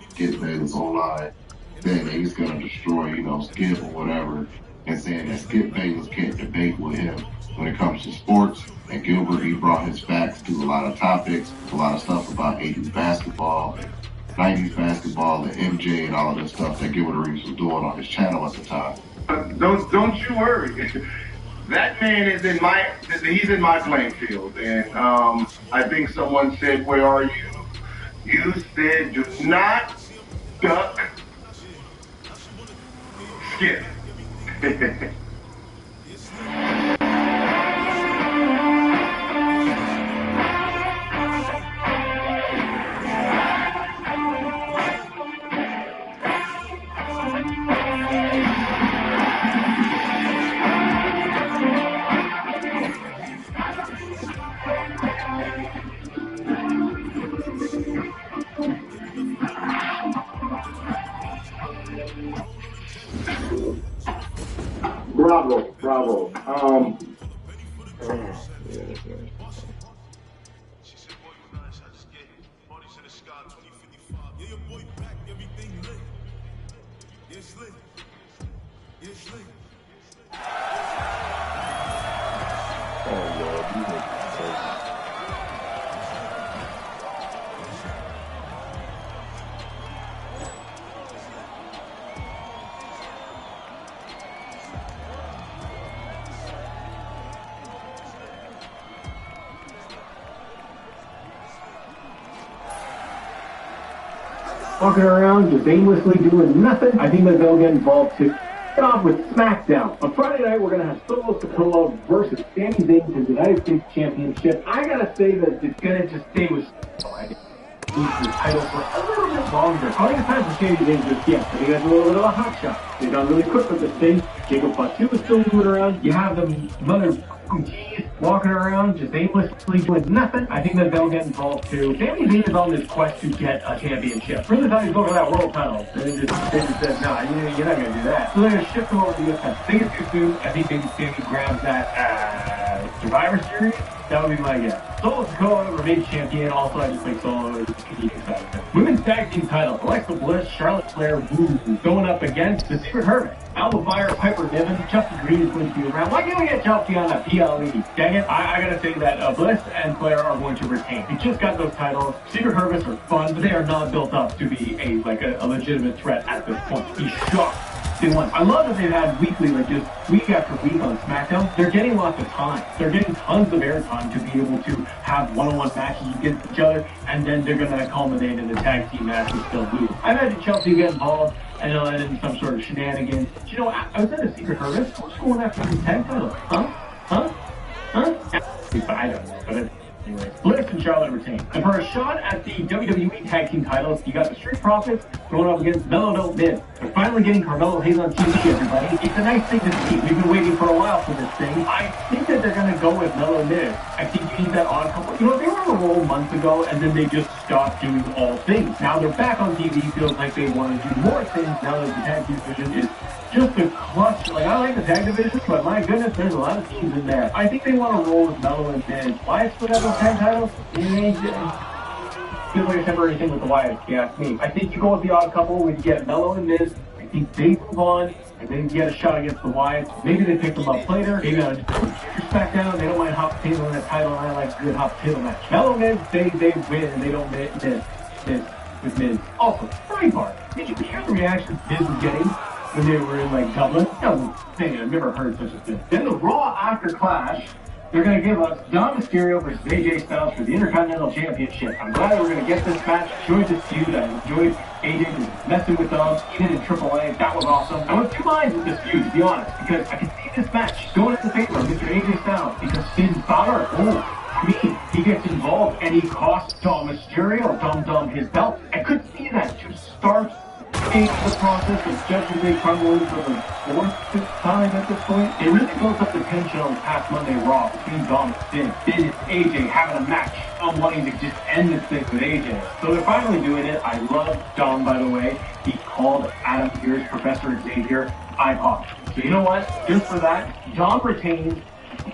Skip Bayless online saying that he's going to destroy, Skip or whatever, and saying that Skip Bayless can't debate with him when it comes to sports. And Gilbert, he brought his facts to a lot of topics, a lot of stuff about 80s basketball, 90s basketball, and MJ, and all of this stuff that Gilbert Arenas was doing on his channel at the time. Don't you worry. That man is he's in my playing field. And I think someone said, "Where are you?" You said, "Do not duck Skip." Bravo. Walking around, just aimlessly doing nothing. I think that they'll get involved too. Get off with SmackDown. On Friday night, we're going to have Solo Sikoa versus Sami Zayn for the United States Championship. I got to say that it's going to just stay with the title for a little bit longer. How many times has Sami Zayn just yet? I think that's a little bit of a hot shot. They've gone really quick with this thing. Jacob Fatu is still moving around. You have them mother G's walking around, just aimlessly doing nothing. I think that they'll get involved too. Sami Zayn is on this quest to get a championship. Really thought he was going for that world title. And they just said, nah, you're not going to do that. So they're going to shift him over to the US title. I think it's too soon. I think maybe Sami grabs that Survivor Series. That would be my guess. Solo Sikoa remains champion. Also, I just think Solo is the excited. Women's tag team title. Alexa Bliss, Charlotte Flair, going up against the Secret Hermit. Alba Fire, Piper Niven, Chelsea Green is going to be around. Why can't we get Chelsea on a PLE? Dang it, I gotta say that Bliss and Flair are going to retain. They just got those titles. Secret Hermits are fun, but they are not built up to be a legitimate threat at this point. Be shocked. They won. I love that they've had weekly, just week after week on SmackDown. They're getting lots of time. They're getting tons of airtime to be able to have one-on-one matches against each other, and then they're going to culminate in the tag team match with still lose. I imagine Chelsea get involved, and they'll end in some sort of shenanigans. You know, I was at a Secret Hermits. What's going after the tag title? Huh? I don't know, but anyway, Bliss and Charlotte retain. And for a shot at the WWE Tag Team titles, you got the Street Profits going up against Mellow No Miz. They're finally getting Carmelo Hayes on TV, everybody. It's a nice thing to see. We've been waiting for a while for this thing. I think that they're going to go with Mellow Miz. I think you need that odd couple. You know, they were on a roll months ago, and then they just stopped doing all things. Now they're back on TV. Feels like they want to do more things now that the tag team division is just a clutch. Like, I like the tag division, but my goodness, there's a lot of teams in there. I think they want to roll with Mello and Miz. Why split up those tag titles? Feels like a temporary thing with the Wyatts, if you ask me. I think you go with the odd couple when you get Mello and Miz. I think they move on, and then you get a shot against the Wyatts. Maybe they pick them up later. Maybe on SmackDown, they don't mind hot potato in that title, and I like a good hot potato match. Mello and Miz, they win, and they don't miss with Miz. Also, funny part, did you hear the reaction Miz was getting when they were in Dublin? That was insane. I've never heard such a thing. Then the Raw after Clash, they're going to give us Dom Mysterio versus AJ Styles for the Intercontinental Championship. I'm glad that we're going to get this match. Enjoyed this feud. I enjoyed AJ messing with Dom, even in AAA. That was awesome. I was two minds with this feud, to be honest, because I can see this match going in the favor of Mr. AJ Styles, because Finn Balor, he gets involved and he costs Dom Mysterio, Dom his belt. I could see that to start the process of Judgment Day crumbling for the fourth time at this point. It really built up the tension on past Monday Raw between Dom and Finn. Finn and AJ having a match. I'm wanting to just end this thing with AJ. So they're finally doing it. I love Dom, by the way. He called Adam Pearce Professor Xavier. I popped. So you know what? Just for that, Dom retains,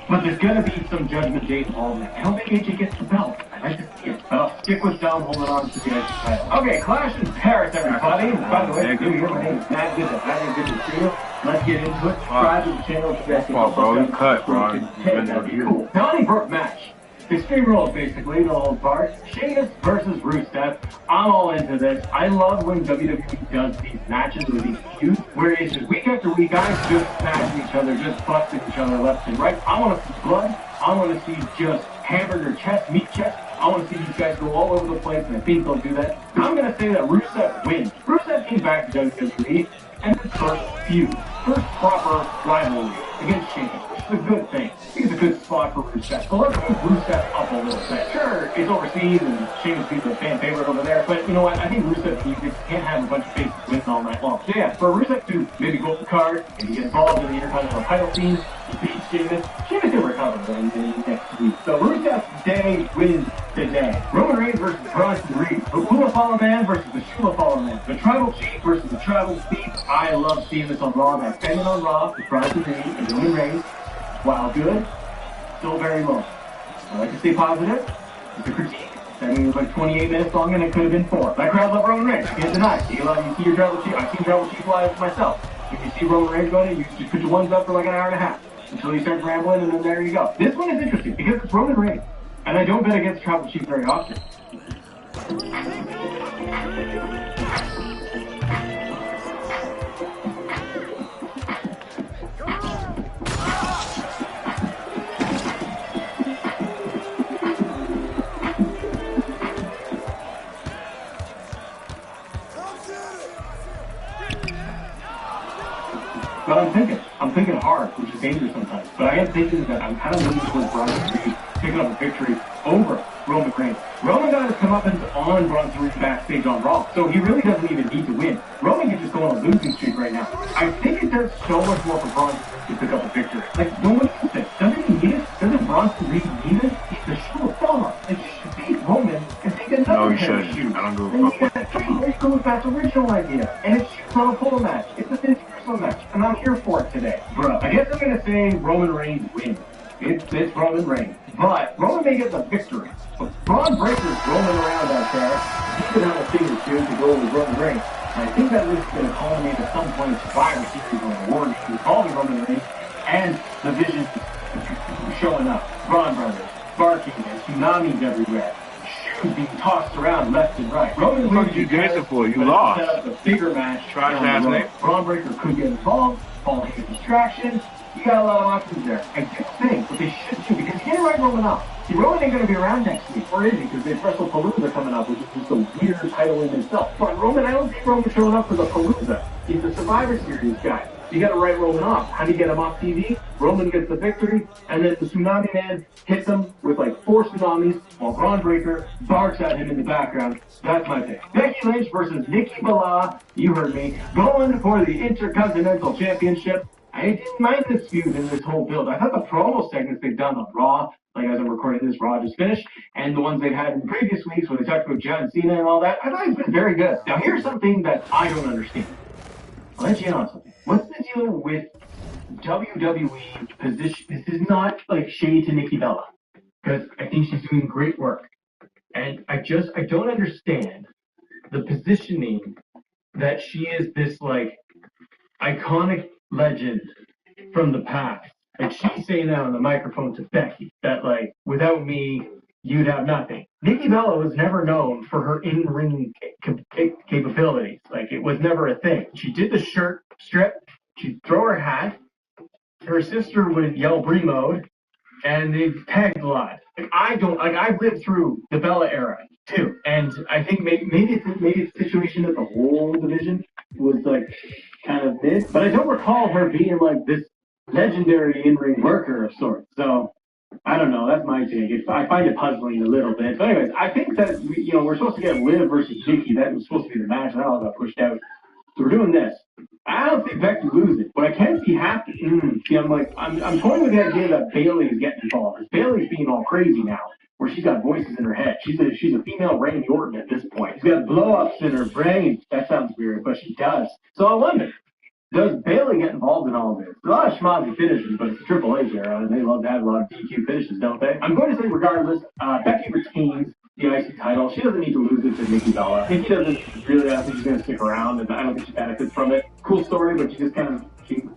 but there's going to be some Judgment Day involvement. I don't think AJ gets the belt. I like to see it. But I'll stick with Dom holding on to the IC title. Okay, Clash in Paris, everybody. By the way, my name is Matt. Good to see you. Let's get into it. Subscribe to the channel if you guys can. Bro, you cut, bro. That'd be cool. Donnie Brooke match. Extreme Rules, basically, the whole part. Sheamus versus Rusev. I'm all into this. I love when WWE does these matches with these feuds, where it's just week after week, guys just smashing each other, just busting each other left and right. I want to see blood. I want to see just hamburger chest, meat chest. I want to see these guys go all over the place, and I think they'll do that. I'm going to say that Rusev wins. Rusev came back to WWE, and his first feud, first proper rivalry against Sheamus, which is a good thing. I think it's a good spot for Rusev. So let's move Rusev up a little bit. Sure, it's overseas, and Sheamus is a fan favorite over there, but you know what? I think Rusev can't have a bunch of faces winning all night long. So yeah, for Rusev to maybe go up the card, maybe get involved in the Intercontinental title scene, defeat Sheamus. Sheamus never recover and next week. So Rusev Day wins today. Roman Reigns versus Bronson Reed. The Hula Follow Man versus the Shula Follow Man. The Tribal Chief versus the Tribal Thief. I love seeing this on Raw. That's pending on Raw with Bronson Reed and Roman Reigns. While good, still very low. I like to stay positive. It's a critique. That means it was like 28 minutes long and it could have been 4. That crowd love Roman Reigns. You can't deny it. You see your Tribal Chief. I've seen Tribal Chief live myself. If you see Roman Reigns going in, you just put your ones up for like an hour and a half until he starts rambling, and then there you go. This one is interesting because it's Roman Reigns, and I don't bet against Tribal Chief very often. But I'm thinking hard, which is dangerous sometimes. But I am thinking that I'm kind of leaning towards Bronson Reed picking up a victory over Roman Reigns. Roman got his comeuppance on Bronson Reed backstage on Raw, so he really doesn't even need to win. Roman can just go on a losing streak right now. I think it does so much more for Bronson to pick up a victory. Like, no one needs it. Doesn't he need it? Doesn't Bronson Reed need it? He's the shoe of Fama. And he should beat Roman and take another pair of shoes. I don't go with that. Let's go with that original idea. And it's not a full match. It's a physical match. And I'm here for it today. Bro, I guess I'm going to say Roman Reigns wins. It's Roman Reigns. But Roman may get the victory. But Braun Breaker's roaming around out there. He could have a thing or two to go with Roman Reigns. And I think that this is going to culminate at some point in Survivor Series or an award involving Roman Reigns and the Vision showing up. Braun Brothers, barking, and tsunamis everywhere. Shoes being tossed around left and right. Roman what did you dancing for? You lost. Set up a bigger match. Trash ass name. Braun Breaker could get involved, fall into distraction. You got a lot of options there. I do think what they should do, because you can't write Roman off. See, Roman ain't going to be around next week, or is he? Because there's WrestlePalooza coming up, which is just a weird title in itself. But Roman, I don't see Roman showing up for the Palooza. He's a Survivor Series guy. You got to write Roman off. How do you get him off TV? Roman gets the victory, and then the Tsunami Man hits him with like 4 tsunamis while Braun Breaker barks at him in the background. That's my pick. Becky Lynch versus Nikki Bella. You heard me. Going for the Intercontinental Championship. I didn't mind this feud in this whole build. I thought the promo segments they've done on Raw, like as I'm recording this, Raw just finished, and the ones they've had in previous weeks where they talked about John Cena and all that, I thought it's been very good. Now here's something that I don't understand. I'll let you in on something. What's the deal with WWE position? This is not like shade to Nikki Bella, because I think she's doing great work. And I don't understand the positioning that she is this like iconic legend from the past. Like she's saying that on the microphone to Becky, that like, without me, you'd have nothing. Nikki Bella was never known for her in-ring capabilities. Like it was never a thing. She did the shirt strip, she'd throw her hat, her sister would yell Brie mode, and they've tagged a lot. Like I've lived through the Bella era too, and I think maybe it's a situation that the whole division was like kind of mid, but I don't recall her being like this legendary in-ring worker of sorts. So I don't know. That's my take. I find it puzzling a little bit. But anyways, I think that we're supposed to get Liv versus Nikki. That was supposed to be the match, and that all got pushed out. So we're doing this. I don't think Becky loses. What I can see happen. I'm toying with the idea that Bayley is getting involved. Because Bayley's being all crazy now, where she's got voices in her head. She's a female Randy Orton at this point. She's got blow-ups in her brain. That sounds weird, but she does. So I wonder, does Bayley get involved in all of this? A lot of schmozzy finishes, but it's a Triple H era, and they love to have a lot of DQ finishes, don't they? I'm going to say, regardless, Becky retains the IC title. She doesn't need to lose it to Nikki Bella. Nikki doesn't really, I think she's going to stick around, and I don't think she benefits from it. Cool story, but she just kind of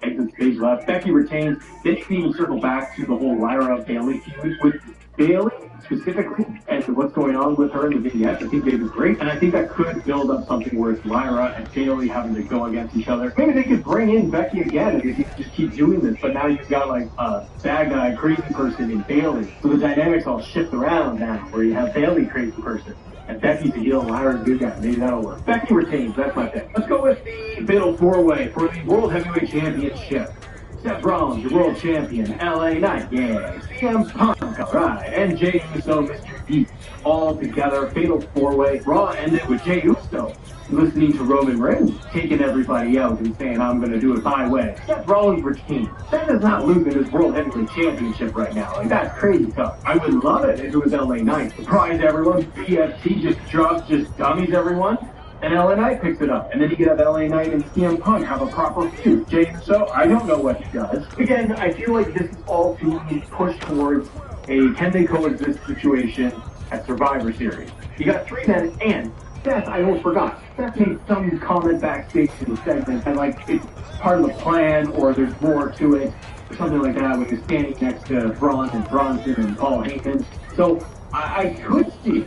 exits stage left. Becky retains. Then you can even circle back to the whole Lyra Bayley feud with Bayley specifically, and what's going on with her in the vignettes. I think they was great, and I think that could build up something where it's Lyra and Bayley having to go against each other. Maybe they could bring in Becky again if you just keep doing this, but now you've got like a bad guy, crazy person in Bayley. So the dynamics all shift around now, where you have Bayley crazy person, and Becky's a heel, Lyra's a good guy. Maybe that'll work. Becky retains, that's my pick. Let's go with the Fatal 4-Way for the World Heavyweight Championship. Seth Rollins, your world champion, LA Knight, yeah, CM Punk, alright, and Jey Uso, Mr. D, all together, Fatal 4-Way. Raw ended with Jey Uso listening to Roman Reigns taking everybody out and saying, I'm going to do it my way. Seth Rollins retained. Seth is not losing his World Heavyweight Championship right now. Like, that's crazy tough. I would love it if it was LA Knight. Surprise everyone. PFT just dummies everyone. And LA Knight picks it up. And then you could have LA Knight and CM Punk have a proper feud. Jay Uso, I don't know what he does. Again, I feel like this is all to push towards a can they coexist situation at Survivor Series. You got 3 men, and Seth, I almost forgot. Seth made some comment backstage in the segment, and like it's part of the plan, or there's more to it, or something like that, when you're standing next to Braun and Bronson and Paul Heyman. So I could see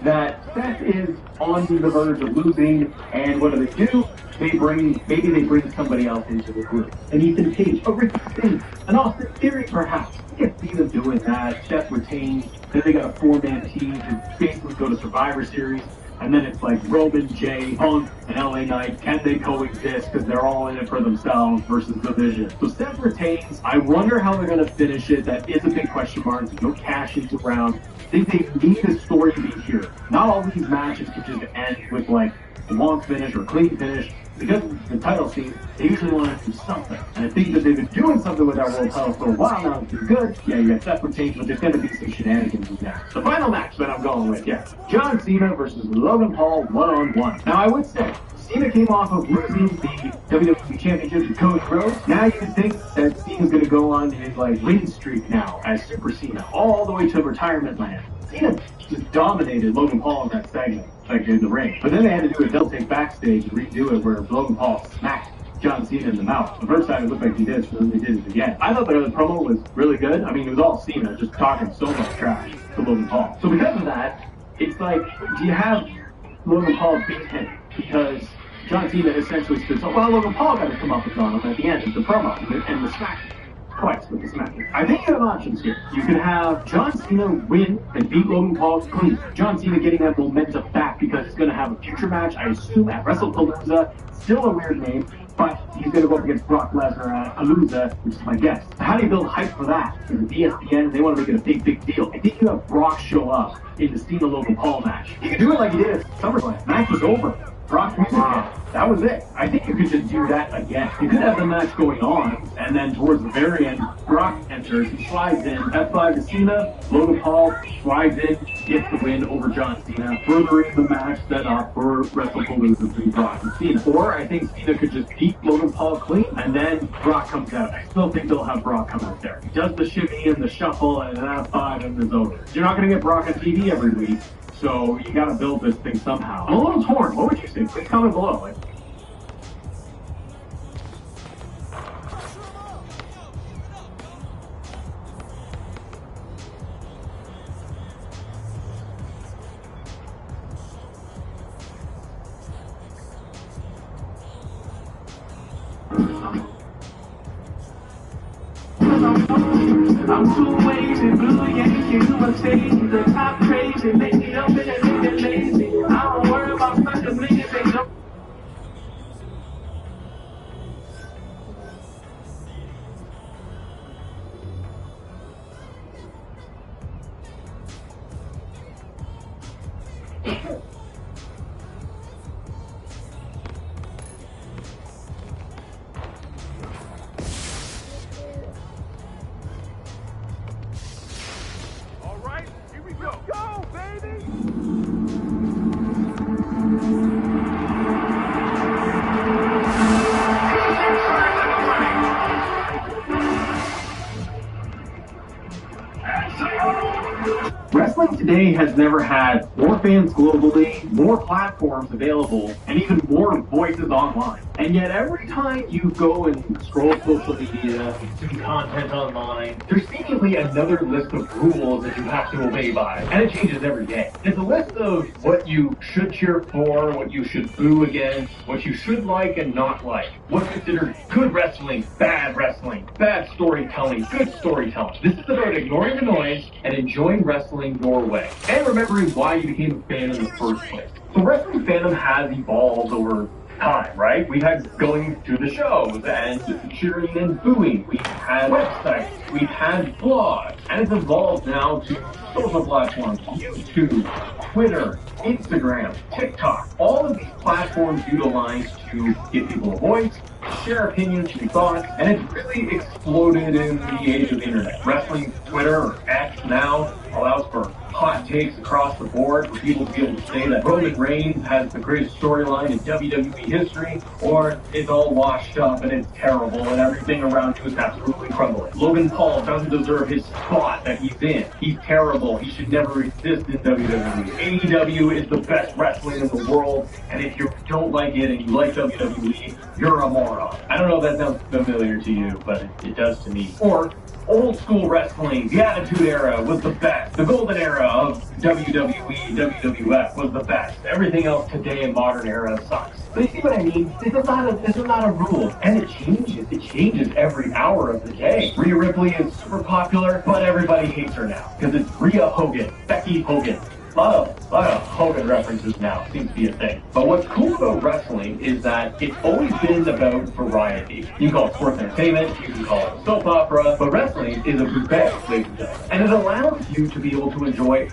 that Seth is on the verge of losing, and what do? Maybe they bring somebody else into the group. An Ethan Page, a Ricky Sting, an Austin Theory perhaps. You can see them doing that. Seth retains. Then they got a 4-man team to basically go to Survivor Series. And then it's like Roman, Jay, Punk, and LA Knight. Can they coexist? Because they're all in it for themselves versus the Vision. So Seth retains. I wonder how they're going to finish it. That is a big question mark. There's no cash into round. I think they need a story to be here. Not all these matches can just end with like a long finish or clean finish. Because of the title scene, they usually want to do something. And I think that they've been doing something with our world title for a while now. It's been good. Yeah, you got Seth retains, but there's going to be some shenanigans in there. The final match that I'm going with, John Cena versus Logan Paul one-on-one. Now, I would say, Cena came off of losing the WWE Championship to Cody Rhodes. Now you can think that Cena's going to go on his like win streak now as Super Cena, all the way to retirement land. Cena just dominated Logan Paul in that segment, like in the ring. But then they had to do a double take backstage and redo it where Logan Paul smacked John Cena in the mouth. The first time it looked like he did, so then they did it again. I thought the promo was really good. I mean, it was all Cena just talking so much trash to Logan Paul. So because of that, it's like, do you have Logan Paul beat him? Because John Cena essentially stood so, well, Logan Paul got to come up with on him at the end of the promo and the smack. Twice with the SmackDown. I think you have options here. You can have John Cena win and beat Logan Paul clean. John Cena getting that momentum back because he's going to have a future match, I assume, at WrestlePalooza. Still a weird name, but he's going to go up against Brock Lesnar at Palooza, which is my guess. How do you build hype for that? Because at ESPN, they want to make it a big deal. I think you have Brock show up in the Cena Logan Paul match. You can do it like you did at SummerSlam. Match was over. Brock wins again. That was it. I think you could just do that again. You could have the match going on, and then towards the very end, Brock enters, he slides in, F5 to Cena, Logan Paul slides in, gets the win over John Cena, furthering the match set up for WrestlePalooza between Brock and Cena. Or I think Cena could just beat Logan Paul clean, and then Brock comes out. I still think they'll have Brock come out there. He does the shimmy and the shuffle, and an F5, and it's over. You're not going to get Brock on TV every week. So you gotta build this thing somehow. I'm a little torn. What would you say? Please comment below. Like, I'm too wasted, blue Yankee, you a stage, the top crazy, make me up and make it lazy. I don't worry about such a nigga, they don't. Wrestling today has never had more fans globally, more platforms available, and even more voices online. And yet every time you go and scroll social media, see content online, there's seemingly another list of rules that you have to obey by. And it changes every day. It's a list of what you should cheer for, what you should boo against, what you should like and not like. What's considered good wrestling, bad storytelling, good storytelling. This is about ignoring the noise and enjoying wrestling your way. And remembering why you became a fan in the first place. So wrestling fandom has evolved over time, right? We had going to the shows and cheering and booing. We had websites. We had blogs. And it's evolved now to social platforms, YouTube, Twitter, Instagram, TikTok. All of these platforms utilize to give people a voice, share opinions and thoughts, and it's really exploded in the age of the internet. Wrestling, Twitter, or X now allows for hot takes across the board for people to be able to say that Roman Reigns has the greatest storyline in WWE history, or it's all washed up and it's terrible and everything around you is absolutely crumbling. Logan Paul doesn't deserve his spot that he's in. He's terrible. He should never exist in WWE. AEW is the best wrestling in the world, and if you don't like it and you like WWE, you're a moron. I don't know if that sounds familiar to you, but it does to me. Or old school wrestling, the Attitude Era was the best. The golden era of WWE, WWF was the best. Everything else today in modern era sucks. But you see what I mean? This is not a rule. And it changes. It changes every hour of the day. Rhea Ripley is super popular, but everybody hates her now. Because it's Rhea Hogan, Becky Hogan. A lot of Hogan references now, seems to be a thing. But what's cool about wrestling is that it's always been about variety. You can call it sports entertainment, you can call it a soap opera, but wrestling is a buffet, ladies and gentlemen. And it allows you to be able to enjoy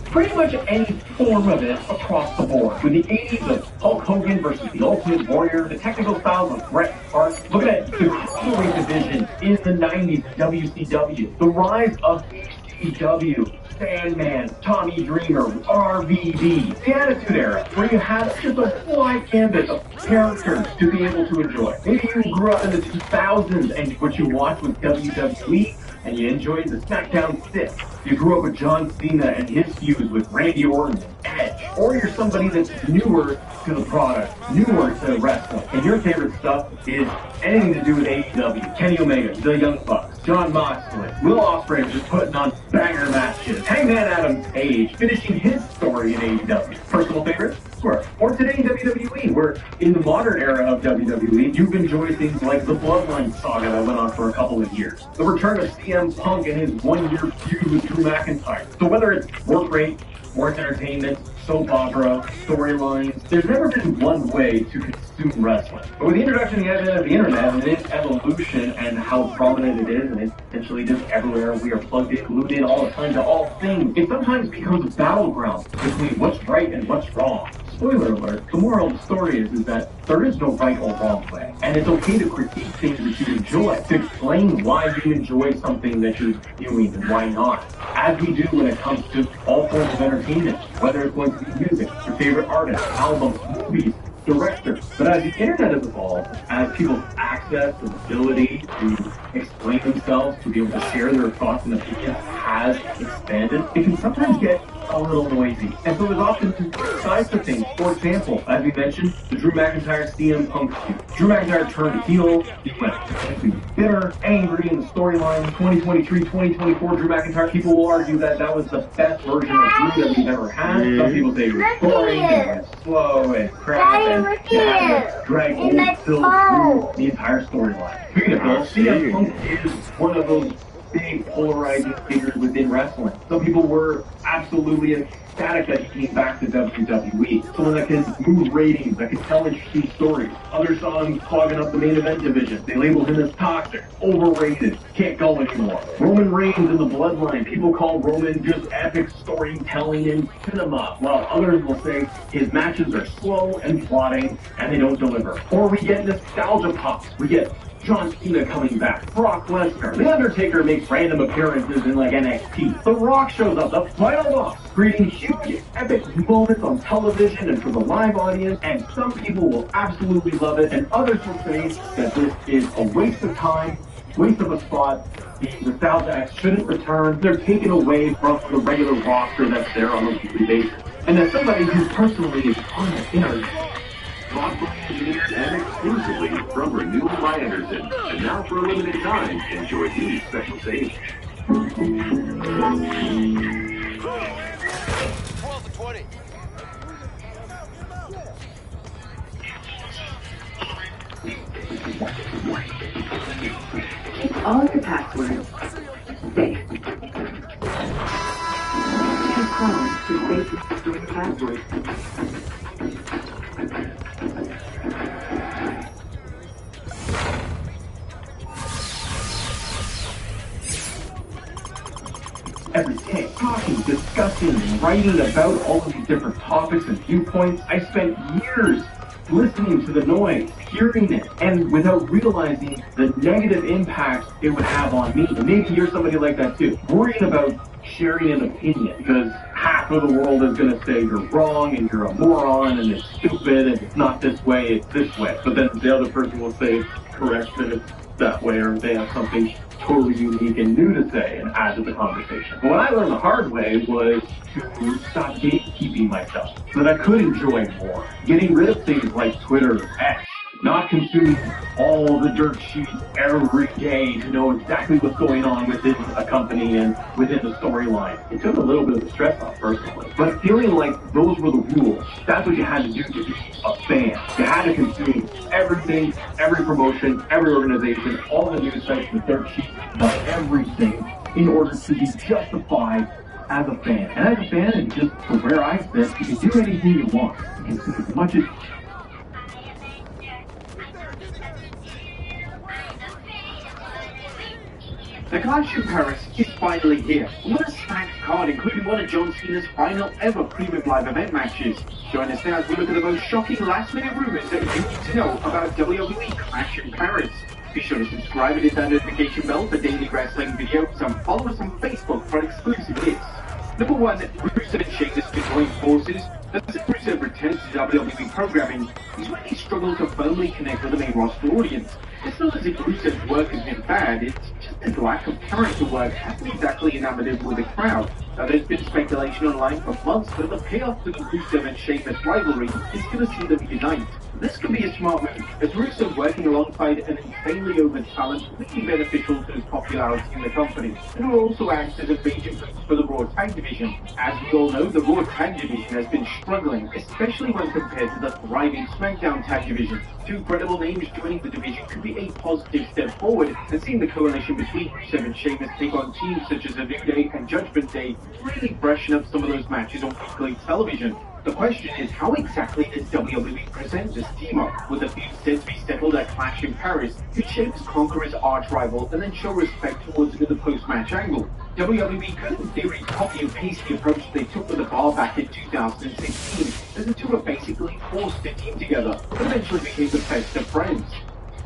pretty much any form of it across the board. With the 80s of Hulk Hogan versus the Ultimate Warrior, the technical styles of Bret Hart, look at the cruiserweight division in the 90s, WCW, the rise of ECW, Sandman, Tommy Dreamer, RVD, the Attitude Era, where you had just a wide canvas of characters to be able to enjoy. Maybe you grew up in the 2000s and what you watched was WWE and you enjoyed the SmackDown 6. You grew up with John Cena and his feuds with Randy Orton and Edge. Or you're somebody that's newer to the product, newer to wrestling, and your favorite stuff is anything to do with AEW, Kenny Omega, the Young Bucks, Jon Moxley, Will Ospreay just putting on banger matches, Hangman Adam Page finishing his story in AEW. Personal favorites? Sure. Or today in WWE, where in the modern era of WWE, you've enjoyed things like the Bloodline saga that went on for a couple of years, the return of CM Punk and his one-year feud with Drew McIntyre. So whether it's work rate, sports entertainment, soap opera, storylines, there's never been one way to consume wrestling. But with the introduction of the internet and its evolution and how prominent it is, and it's essentially just everywhere, we are plugged in, glued in all the time to all things, it sometimes becomes a battleground between what's right and what's wrong. Spoiler alert, the moral of the story is that there is no right or wrong way. And it's okay to critique things that you enjoy, to explain why you enjoy something that you're doing and why not. As we do when it comes to all forms of entertainment, whether it's going to be music, your favorite artists, albums, movies, directors. But as the internet has evolved, as people's access and ability to explain themselves, to be able to share their thoughts and opinions has expanded, it can sometimes get a little noisy. And so there's often two sides to things. For example, as we mentioned, the Drew McIntyre CM Punk feud. Drew McIntyre turned heel. He went bitter, angry in the storyline. 2023, 2024, Drew McIntyre. People will argue that that was the best version of Drew that we've ever had. Some people say it was boring and slow and crap and drag old Phil through the entire storyline. Speaking of Phil, CM Punk is one of those big polarizing figures within wrestling. Some people were absolutely ecstatic that he came back to WWE. Someone that can move ratings, that can tell interesting stories. Others saw him clogging up the main event division. They labeled him as toxic, overrated, can't go anymore. Roman Reigns in the Bloodline. People call Roman just epic storytelling in cinema, while others will say his matches are slow and plotting and they don't deliver. Or we get nostalgia pops. We get John Cena coming back, Brock Lesnar, The Undertaker makes random appearances in like NXT, The Rock shows up, the final boss, creating huge, epic moments on television and for the live audience, and some people will absolutely love it, and others will say that this is a waste of time, waste of a spot, the nostalgia acts shouldn't return, they're taken away from the regular roster that's there on a weekly basis. And as somebody who personally is on the internet, thoughtfully engineered and exclusively from Renewal by Anderson. And now for a limited time, enjoy these special savings. 12 to 20. Keep all your passwords safe. Use Chrome to safely store your passwords. every day, talking, discussing, and writing about all of these different topics and viewpoints. I spent years listening to the noise, hearing it, and without realizing the negative impact it would have on me. And maybe you're somebody like that too, worrying about sharing an opinion because half of the world is going to say you're wrong and you're a moron and it's stupid and it's not this way, it's this way. But then the other person will say it's correct and it's that way, or they have something totally unique and new to say and add to the conversation. But what I learned the hard way was to stop gatekeeping myself so that I could enjoy more. Getting rid of things like Twitter, X, not consuming all the dirt sheets every day to know exactly what's going on within a company and within the storyline. It took a little bit of the stress off personally, but feeling like those were the rules. That's what you had to do to be a fan. You had to consume everything, every promotion, every organization, all the news sites, the dirt sheets, everything in order to be justified as a fan. And as a fan, and just from where I sit, you can do anything you want. You can consume as much as The Clash in Paris is finally here. What a stacked card, including one of John Cena's final ever premium live event matches. Join us now as we look at the most shocking last-minute rumors that you need to know about WWE Clash in Paris. Be sure to subscribe and hit that notification bell for daily wrestling videos and follow us on Facebook for exclusive hits. Number 1, Rusev and Sheamus can join forces. As Rusev returns to WWE programming, he's really struggled to firmly connect with the main roster audience. It's not as if Rusev's work has been bad, it's just his lack of character work hasn't exactly enamored with the crowd. Now there's been speculation online for months that the payoff to the Rusev and Sheamus rivalry is going to see them unite. This could be a smart move, as Rusev working alongside an insanely over talent will be beneficial to his popularity in the company, and will also act as a major boost for the Raw Tag Division. As we all know, the Raw Tag Division has been struggling, especially when compared to the thriving SmackDown Tag Division. Two credible names joining the division could be a positive step forward, and seeing the coalition between Rusev and Sheamus take on teams such as A New Day and Judgment Day really freshen up some of those matches on weekly television. The question is, how exactly does WWE present this team-up? With the feud said to be settled at Clash in Paris, could Sheamus conquer his arch-rival and then show respect towards him in the post-match angle? WWE could, in theory, copy and paste the approach they took with the Bar back in 2016, as the two were basically forced to team together, but eventually became the best of friends.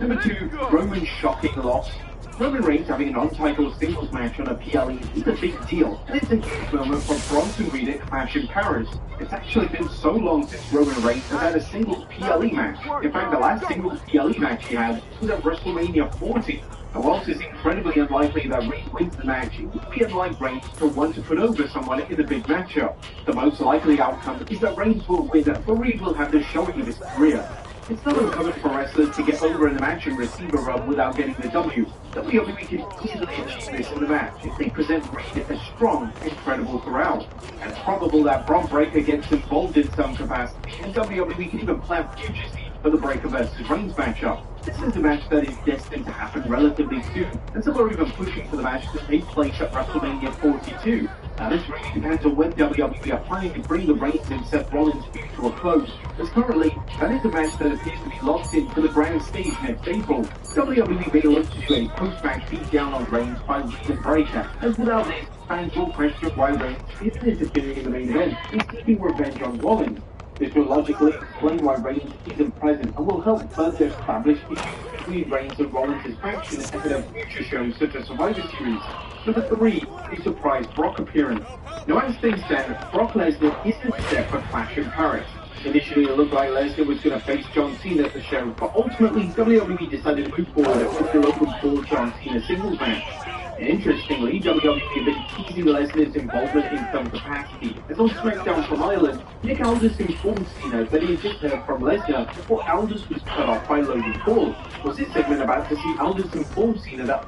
Number 2, Roman's shocking loss. Roman Reigns having an untitled singles match on a PLE is a big deal, and it's a huge moment for Bronson Reed at Clash in Paris. It's actually been so long since Roman Reigns has had a singles PLE match. In fact, the last singles PLE match he had was at WrestleMania 40. And whilst it's incredibly unlikely that Reed wins the match, it would be unlike Reigns to want to put over someone in a big matchup. The most likely outcome is that Reigns will win, but Reed will have the showing of his career. It's not uncommon for wrestlers to get over in the match and receive a rub without getting the W. WWE can easily achieve this in the match if they present Reed as strong and credible throughout. And it's probable that Braun Breaker gets involved in some capacity, and WWE can even plan future seeds for the Breaker versus Reigns matchup. This is a match that is destined to happen relatively soon, and some are even pushing for the match to take place at WrestleMania 42. Now this really depends on when WWE are planning to bring the Reigns and Seth Rollins feud to a close, as currently, that is a match that appears to be locked in for the grand stage next April. WWE may look to do a post-match beatdown on Reigns by Reed and Breaker, as without this, fans will question why Reigns isn't interfering in the main event and seeking revenge on Rollins. This will logically explain why Reigns isn't present and will help further establish issues between Reigns and Rollins' faction ahead of future shows such as Survivor Series. Number 3, a surprise Brock appearance. Now as things stand, Brock Lesnar isn't set for Clash in Paris. Initially it looked like Lesnar was going to face John Cena at the show, but ultimately WWE decided to move forward with the Logan Paul John Cena singles match. And interestingly, WWE have been teasing Lesnar's involvement in some capacity, as on SmackDown from Ireland, Nick Aldis informed Cena that he had just heard from Lesnar before Aldis was cut off by Logan Paul. Was this segment about to see Aldis inform Cena that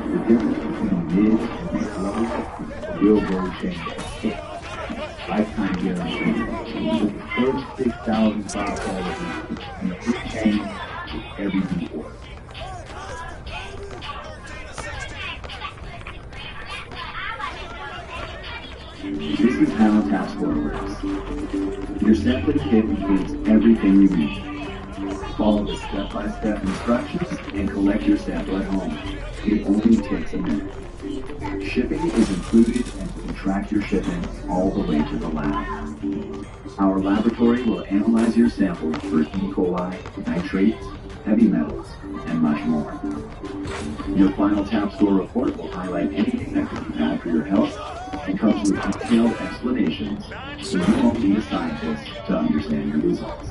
the difference between mid and low Billboard change lifetime guarantee. The first 6,000 followers and a free change with every billboard. This is how Taskforce works. Your Simply Kit includes everything you need. Follow the step-by-step instructions and collect your sample at home. It only takes a minute. Shipping is included and we can track your shipment all the way to the lab. Our laboratory will analyze your sample for E. coli, nitrates, heavy metals, and much more. Your final tap score report will highlight anything that could be bad for your health and comes with detailed explanations, so you won't need a scientist to understand your results.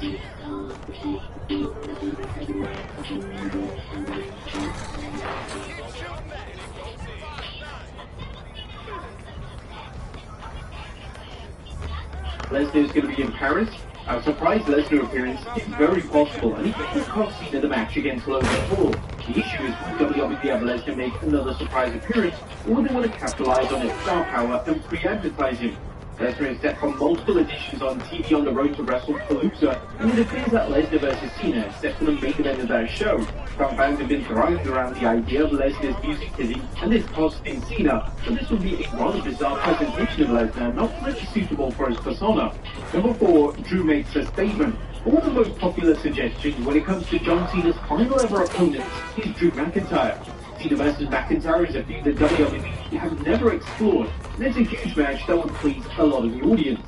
Lesnar is going to be in Paris. A surprise Lesnar appearance is very possible, and he could cost Cena the match against Logan Paul. The issue is, will WWE have Lesnar make another surprise appearance, or they want to capitalize on his star power and pre-advertise him? Lesnar is set for multiple editions on TV on the road to WrestlePalooza, and it appears that Lesnar vs Cena is set for the main event of that show. Some fans have been throwing around the idea of Lesnar's music hitting and this costing Cena, but this would be a rather bizarre presentation of Lesnar, not really suitable for his persona. Number 4, Drew makes a statement. One of the most popular suggestions when it comes to John Cena's final ever opponent is Drew McIntyre. Cena vs McIntyre is a feud that WWE have never explored, and it's a huge match that would please a lot of the audience.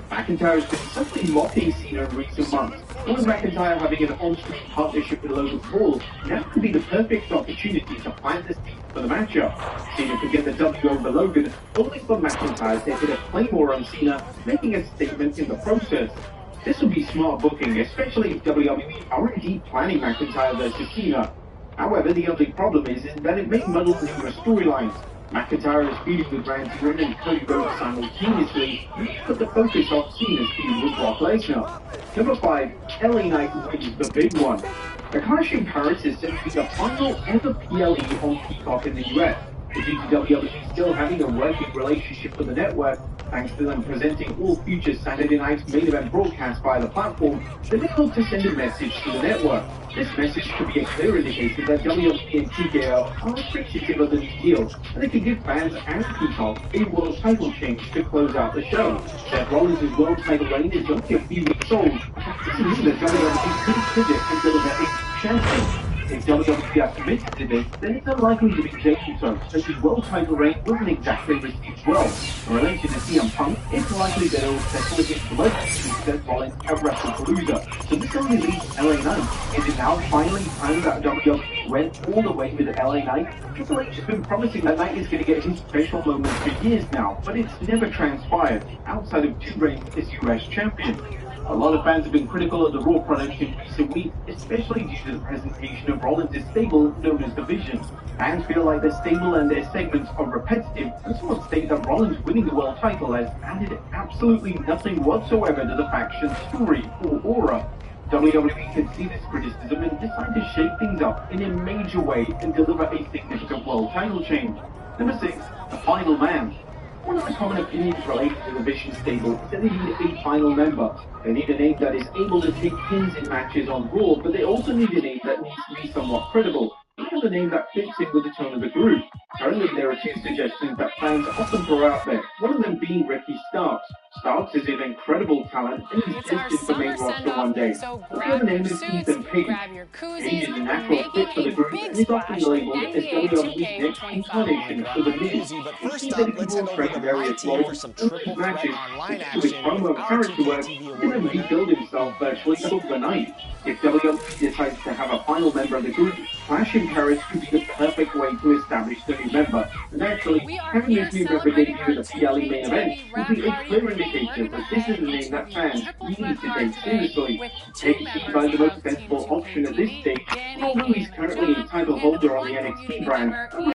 McIntyre has been simply mocking Cena in recent months, and with McIntyre having an on-screen partnership with Logan Paul, now could be the perfect opportunity to plant the seed for the matchup. Cena could get the W over Logan, only for McIntyre to hit a claymore on Cena, making a statement in the process. This would be smart booking, especially if WWE are indeed planning McIntyre vs Cena. However, the only problem is that it may muddle numerous storylines. McIntyre is feuding with Randy Orton and Cody Rhodes simultaneously, which put the focus off Cena's feud with Brock Lesnar. Number 5, LA Knight wins the big one. The Clash in Paris is said to be the final ever PLE on Peacock in the US. Due to WWE still having a working relationship with the network, thanks to them presenting all future Saturday night's main event broadcasts via the platform, they hope to send a message to the network. This message could be a clear indication that WWE and TKO are appreciative of the new deal, and they can give fans and Peacock a world title change to close out the show. Seth Rollins' world title reign is only a few weeks old, but this doesn't mean that WWE could pivot and deliver a champion. If WWE are committed to this, then it's unlikely to be Jey Uso, as his world title reign wasn't exactly received well. In relation to CM Punk, it's likely that it will settle against the legend Seth Rollins at WrestlePalooza. So this only leaves LA Knight. Is it now finally time that WWE went all the way with LA Knight? Triple H has been promising that Knight is going to get his special moment for years now, but it's never transpired, outside of 2 reigns as US champion. A lot of fans have been critical of the Raw product in recent weeks, especially due to the presentation of Rollins' stable known as the Vision. Fans feel like their stable and their segments are repetitive, and some state that Rollins winning the world title has added absolutely nothing whatsoever to the faction's story or aura. WWE can see this criticism and decide to shake things up in a major way and deliver a significant world title change. Number 6, the final man. One of the common opinions related to the Vision stable is that they need a final member. They need a name that is able to take pins in matches on Raw, but they also need a name that needs to be somewhat credible. They have a name that fits in with the tone of the group. Currently, there are 2 suggestions that fans often throw out there, one of them being Ricky Starks. Starks is an incredible talent and he's destined for main roster one day. But the other name is Ethan Page. Page is a natural fit for the group and is often labeled as WWE's next incarnation of the Miz. He seems that he can portray various roles and lose matches, which with promo and character work, can then rebuild himself virtually overnight. If WWE decides to have a final member of the group, Clash in Paris could be the perfect way to establish the new member. And actually, having this new member debut in the PLE main event would be a clear indication that this is a name that fans need to take seriously. Page seems like the most sensible option at this stage, although he's currently a title holder on the NXT brand.